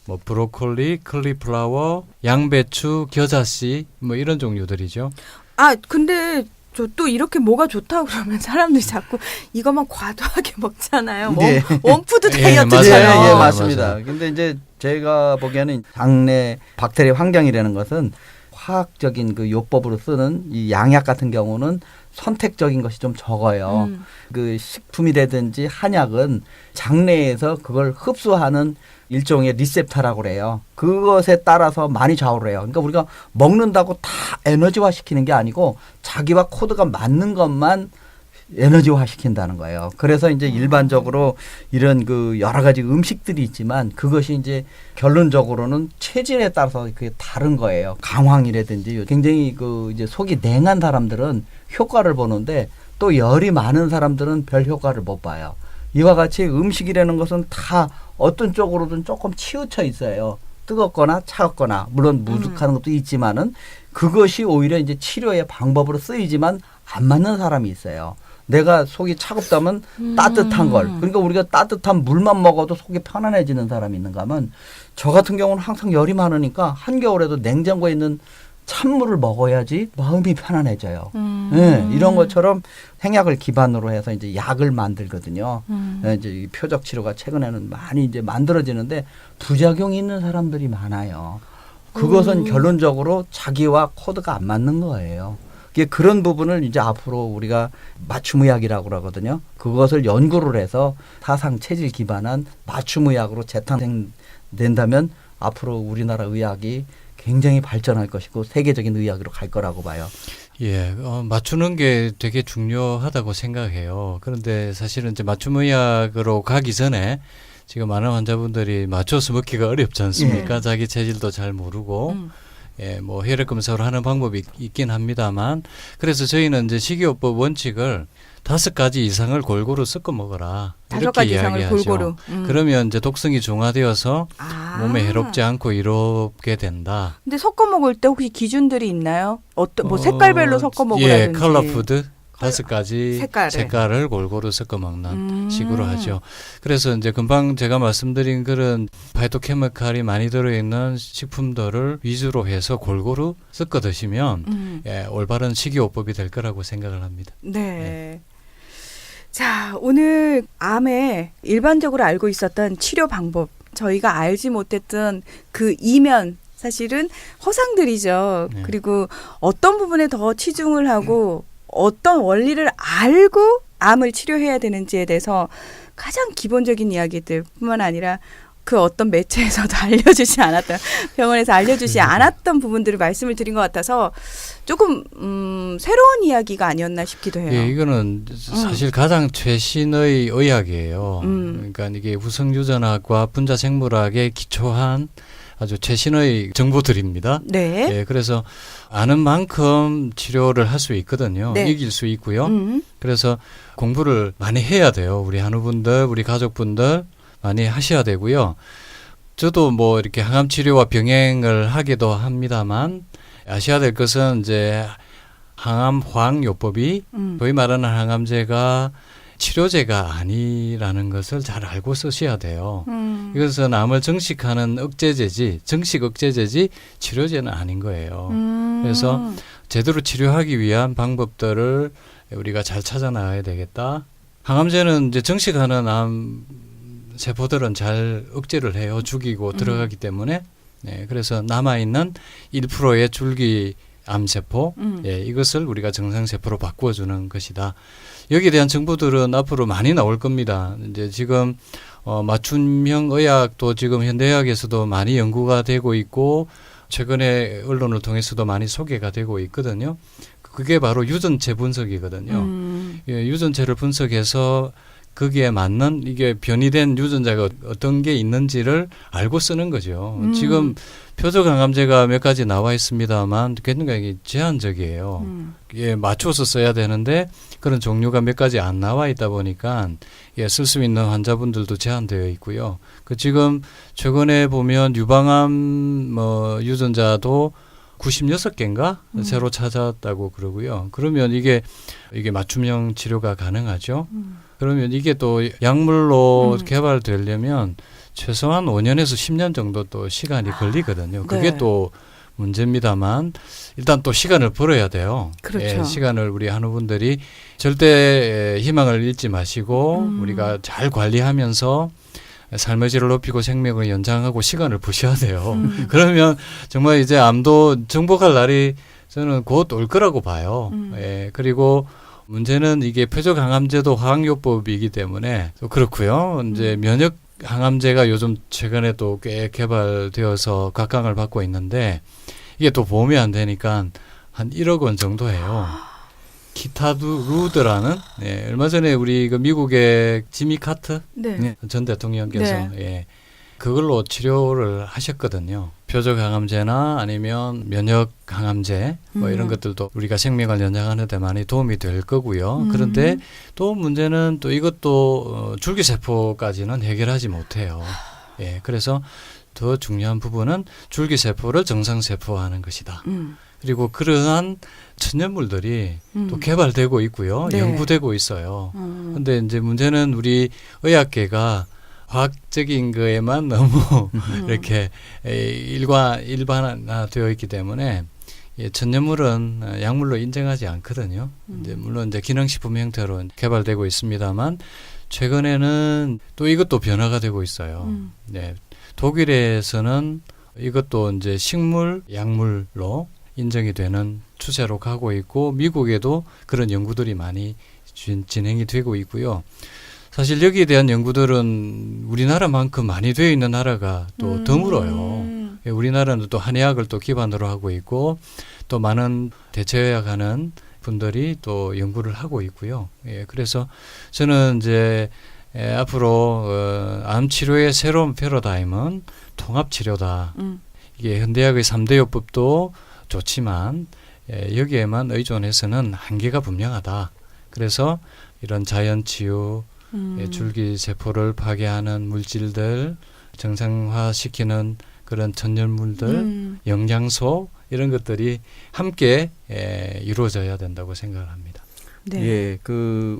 Speaker 4: 뭐 브로콜리, 클리플라워, 양배추, 겨자씨 뭐 이런 종류들이죠.
Speaker 1: 아, 근데 저 또 이렇게 뭐가 좋다고 그러면 사람들이 자꾸 이것만 과도하게 먹잖아요.
Speaker 5: 네.
Speaker 1: 원푸드
Speaker 4: 예,
Speaker 1: 다이어트잖아요.
Speaker 4: 맞아요.
Speaker 5: 예, 맞습니다.
Speaker 4: 맞아요.
Speaker 5: 근데 이제 제가 보기에는 장내 박테리아 환경이라는 것은 화학적인 그 요법으로 쓰는 이 양약 같은 경우는 선택적인 것이 좀 적어요. 그 식품이라든지 한약은 장내에서 그걸 흡수하는 일종의 리셉터라고 그래요. 그것에 따라서 많이 좌우를 해요. 그러니까 우리가 먹는다고 다 에너지화 시키는 게 아니고 자기와 코드가 맞는 것만 에너지화 시킨다는 거예요. 그래서 이제 일반적으로 이런 그 여러 가지 음식들이 있지만 그것이 이제 결론적으로는 체질에 따라서 그게 다른 거예요. 강황이라든지 굉장히 그 이제 속이 냉한 사람들은 효과를 보는데 또 열이 많은 사람들은 별 효과를 못 봐요. 이와 같이 음식이라는 것은 다 어떤 쪽으로든 조금 치우쳐 있어요. 뜨겁거나 차갑거나 물론 무득하는 것도 있지만은 그것이 오히려 이제 치료의 방법으로 쓰이지만 안 맞는 사람이 있어요. 내가 속이 차갑다면 따뜻한 걸. 그러니까 우리가 따뜻한 물만 먹어도 속이 편안해지는 사람이 있는가 하면 저 같은 경우는 항상 열이 많으니까 한겨울에도 냉장고에 있는 찬물을 먹어야지 마음이 편안해져요. 네, 이런 것처럼 생약을 기반으로 해서 이제 약을 만들거든요. 이제 이 표적 치료가 최근에는 많이 이제 만들어지는데 부작용이 있는 사람들이 많아요. 그것은 결론적으로 자기와 코드가 안 맞는 거예요. 그런 부분을 이제 앞으로 우리가 맞춤의학이라고 그러거든요. 그것을 연구를 해서 사상 체질 기반한 맞춤의학으로 재탄생된다면 앞으로 우리나라 의학이 굉장히 발전할 것이고 세계적인 의학으로 갈 거라고 봐요.
Speaker 4: 예, 맞추는 게 되게 중요하다고 생각해요. 그런데 사실은 이제 맞춤의학으로 가기 전에 지금 많은 환자분들이 맞춰서 먹기가 어렵지 않습니까?
Speaker 5: 예.
Speaker 4: 자기 체질도 잘 모르고. 예, 뭐 혈액 검사를 하는 방법이 있긴 합니다만, 그래서 저희는 이제 식이요법 원칙을 5가지 이상을 골고루 섞어 먹어라.
Speaker 1: 5가지
Speaker 4: 이렇게
Speaker 1: 이상을
Speaker 4: 이야기하죠.
Speaker 1: 골고루.
Speaker 4: 그러면 이제 독성이 중화되어서 몸에 해롭지 않고 이롭게 된다.
Speaker 1: 근데 섞어 먹을 때 혹시 기준들이 있나요? 어떤 뭐 색깔별로 섞어 먹으라든지.
Speaker 4: 예, 컬러푸드 5가지
Speaker 1: 색깔을.
Speaker 4: 색깔을 골고루 섞어 먹는 식으로 하죠. 그래서 이제 금방 제가 말씀드린 그런 파이토케미칼이 많이 들어있는 식품들을 위주로 해서 골고루 섞어 드시면 예, 올바른 식이요법이 될 거라고 생각을 합니다.
Speaker 1: 네. 자, 오늘 암에 일반적으로 알고 있었던 치료 방법, 저희가 알지 못했던 그 이면, 사실은 허상들이죠.
Speaker 4: 네.
Speaker 1: 그리고 어떤 부분에 더 치중을 하고 어떤 원리를 알고 암을 치료해야 되는지에 대해서 가장 기본적인 이야기들 뿐만 아니라 그 어떤 매체에서도 알려주지 않았던, 병원에서 알려주지 않았던 부분들을 말씀을 드린 것 같아서 조금 새로운 이야기가 아니었나 싶기도 해요.
Speaker 4: 예, 이거는 사실 가장 최신의 의학이에요. 그러니까 이게 후성유전학과 분자생물학에 기초한 아주 최신의 정보들입니다.
Speaker 1: 네.
Speaker 4: 예, 그래서 아는 만큼 치료를 할 수 있거든요.
Speaker 1: 네.
Speaker 4: 이길 수 있고요. 그래서 공부를 많이 해야 돼요. 우리 한우분들, 우리 가족분들 많이 하셔야 되고요. 저도 뭐 이렇게 항암 치료와 병행을 하기도 합니다만 아셔야 될 것은 이제 항암 화학요법이 소위 말하는 항암제가 치료제가 아니라는 것을 잘 알고 쓰셔야 돼요. 이것은 암을 정식하는 억제제지, 정식 억제제지 치료제는 아닌 거예요. 그래서 제대로 치료하기 위한 방법들을 우리가 잘 찾아 나가야 되겠다. 항암제는 이제 정식하는 암 세포들은 잘 억제를 해요. 죽이고 들어가기 때문에. 네, 그래서 남아있는 1%의 줄기 암세포, 예, 이것을 우리가 정상세포로 바꾸어주는 것이다. 여기에 대한 정보들은 앞으로 많이 나올 겁니다. 이제 지금 맞춤형 의학도 지금 현대의학에서도 많이 연구가 되고 있고 최근에 언론을 통해서도 많이 소개가 되고 있거든요. 그게 바로 유전체 분석이거든요. 예, 유전체를 분석해서 거기에 맞는 이게 변이된 유전자가 어떤 게 있는지를 알고 쓰는 거죠. 지금 표적 항암제가 몇 가지 나와 있습니다만 굉장히 제한적이에요. 예, 맞춰서 써야 되는데 그런 종류가 몇 가지 안 나와 있다 보니까 예, 쓸 수 있는 환자분들도 제한되어 있고요. 그 지금 최근에 보면 유방암 뭐 유전자도 96개인가 새로 찾았다고 그러고요. 그러면 이게 맞춤형 치료가 가능하죠. 그러면 이게 또 약물로 개발되려면 최소한 5년에서 10년 정도 또 시간이 걸리거든요. 그게
Speaker 1: 네.
Speaker 4: 또 문제입니다만 일단 또 시간을 벌어야 돼요.
Speaker 1: 그렇죠.
Speaker 4: 예, 시간을 우리 한우분들이 절대 희망을 잃지 마시고 우리가 잘 관리하면서 삶의 질을 높이고 생명을 연장하고 시간을 부셔야 돼요. 그러면 정말 이제 암도 정복할 날이 저는 곧 올 거라고 봐요. 예, 그리고 문제는 이게 표적 항암제도 화학요법이기 때문에 또 그렇고요. 이제 면역 항암제가 요즘 최근에 또 꽤 개발되어서 각광을 받고 있는데 이게 또 보험이 안 되니까 한 1억 원 정도 해요. 키타루드라는 예, 얼마 전에 우리 그 미국의 지미 카트
Speaker 1: 네.
Speaker 4: 전 대통령께서
Speaker 1: 네.
Speaker 4: 예, 그걸로 치료를 하셨거든요. 표적 항암제나 아니면 면역 항암제 뭐 이런 것들도 우리가 생명을 연장하는 데 많이 도움이 될 거고요. 그런데 또 문제는 또 이것도 줄기세포까지는 해결하지 못해요. 예, 그래서 더 중요한 부분은 줄기세포를 정상세포화하는 것이다. 그리고 그러한 천연물들이 또 개발되고 있고요.
Speaker 1: 네.
Speaker 4: 연구되고 있어요. 근데 이제 문제는 우리 의학계가 과학적인 거에만 너무 이렇게 일반화되어 있기 때문에 천연물은 약물로 인정하지 않거든요. 이제 물론 이제 기능식품 형태로 개발되고 있습니다만 최근에는 또 이것도 변화가 되고 있어요. 네, 독일에서는 이것도 이제 식물 약물로 인정이 되는 추세로 가고 있고 미국에도 그런 연구들이 많이 진행이 되고 있고요. 사실 여기에 대한 연구들은 우리나라만큼 많이 되어 있는 나라가 또 드물어요. 우리나라는 또 한의학을 또 기반으로 하고 있고 또 많은 대체의학하는 분들이 또 연구를 하고 있고요. 예, 그래서 저는 이제 앞으로 암 치료의 새로운 패러다임은 통합 치료다. 이게 현대의학의 3대 요법도 좋지만 여기에만 의존해서는 한계가 분명하다. 그래서 이런 자연치유, 줄기세포를 파괴하는 물질들, 정상화시키는 그런 천연물들, 영양소 이런 것들이 함께 이루어져야 된다고 생각을 합니다.
Speaker 1: 네.
Speaker 5: 예,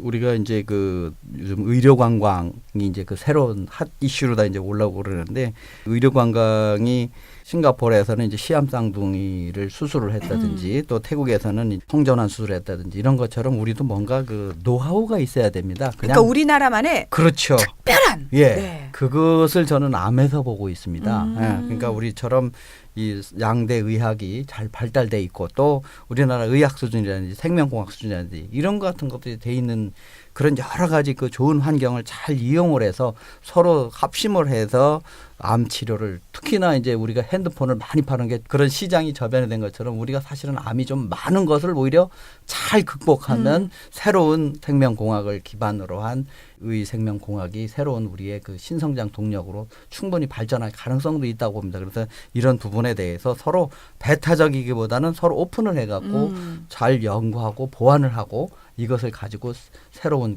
Speaker 5: 우리가 이제 요즘 의료 관광이 이제 새로운 핫 이슈로다 이제 올라오고 그러는데 의료 관광이 싱가포르에서는 이제 시암 쌍둥이를 수술을 했다든지 또 태국에서는 성전환 수술을 했다든지 이런 것처럼 우리도 뭔가 노하우가 있어야 됩니다.
Speaker 1: 그러니까 우리나라만의
Speaker 5: 그렇죠.
Speaker 1: 특별한.
Speaker 5: 예,
Speaker 1: 네.
Speaker 5: 그것을 저는 암에서 보고 있습니다. 예, 그러니까 우리처럼 이 양대 의학이 잘 발달돼 있고 또 우리나라 의학 수준이라든지 생명공학 수준이라든지 이런 것 같은 것들이 돼 있는 그런 여러 가지 좋은 환경을 잘 이용을 해서 서로 합심을 해서 암 치료를 특히나 이제 우리가 핸드폰을 많이 파는 게 그런 시장이 저변화된 것처럼 우리가 사실은 암이 좀 많은 것을 오히려 잘 극복하는 새로운 생명공학을 기반으로 한 의생명공학이 새로운 우리의 신성장 동력으로 충분히 발전할 가능성도 있다고 봅니다. 그래서 이런 부분에 대해서 서로 배타적이기보다는 서로 오픈을 해갖고 잘 연구하고 보완을 하고 이것을 가지고 새로운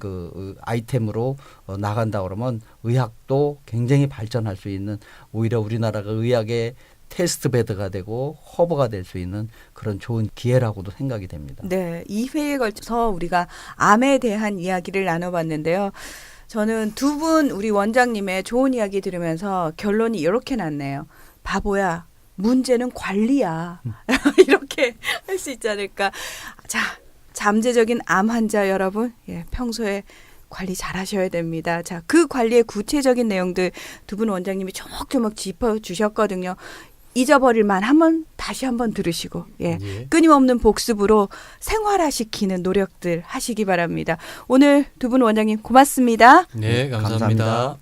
Speaker 5: 아이템으로 나간다 그러면 의학도 굉장히 발전할 수 있는 오히려 우리나라가 의학의 테스트베드가 되고 허브가 될 수 있는 그런 좋은 기회라고도 생각이 됩니다.
Speaker 1: 네, 이 회에 걸쳐서 우리가 암에 대한 이야기를 나눠봤는데요. 저는 두 분 우리 원장님의 좋은 이야기 들으면서 결론이 이렇게 났네요. 바보야, 문제는 관리야. 이렇게 할 수 있지 않을까. 자, 잠재적인 암 환자 여러분, 평소에 관리 잘 하셔야 됩니다. 자, 그 관리의 구체적인 내용들 두 분 원장님이 조목조목 짚어주셨거든요. 잊어버릴 만 하면 다시 한번 들으시고 끊임없는 복습으로 생활화시키는 노력들 하시기 바랍니다. 오늘 두 분 원장님 고맙습니다.
Speaker 4: 네, 감사합니다.
Speaker 5: 감사합니다.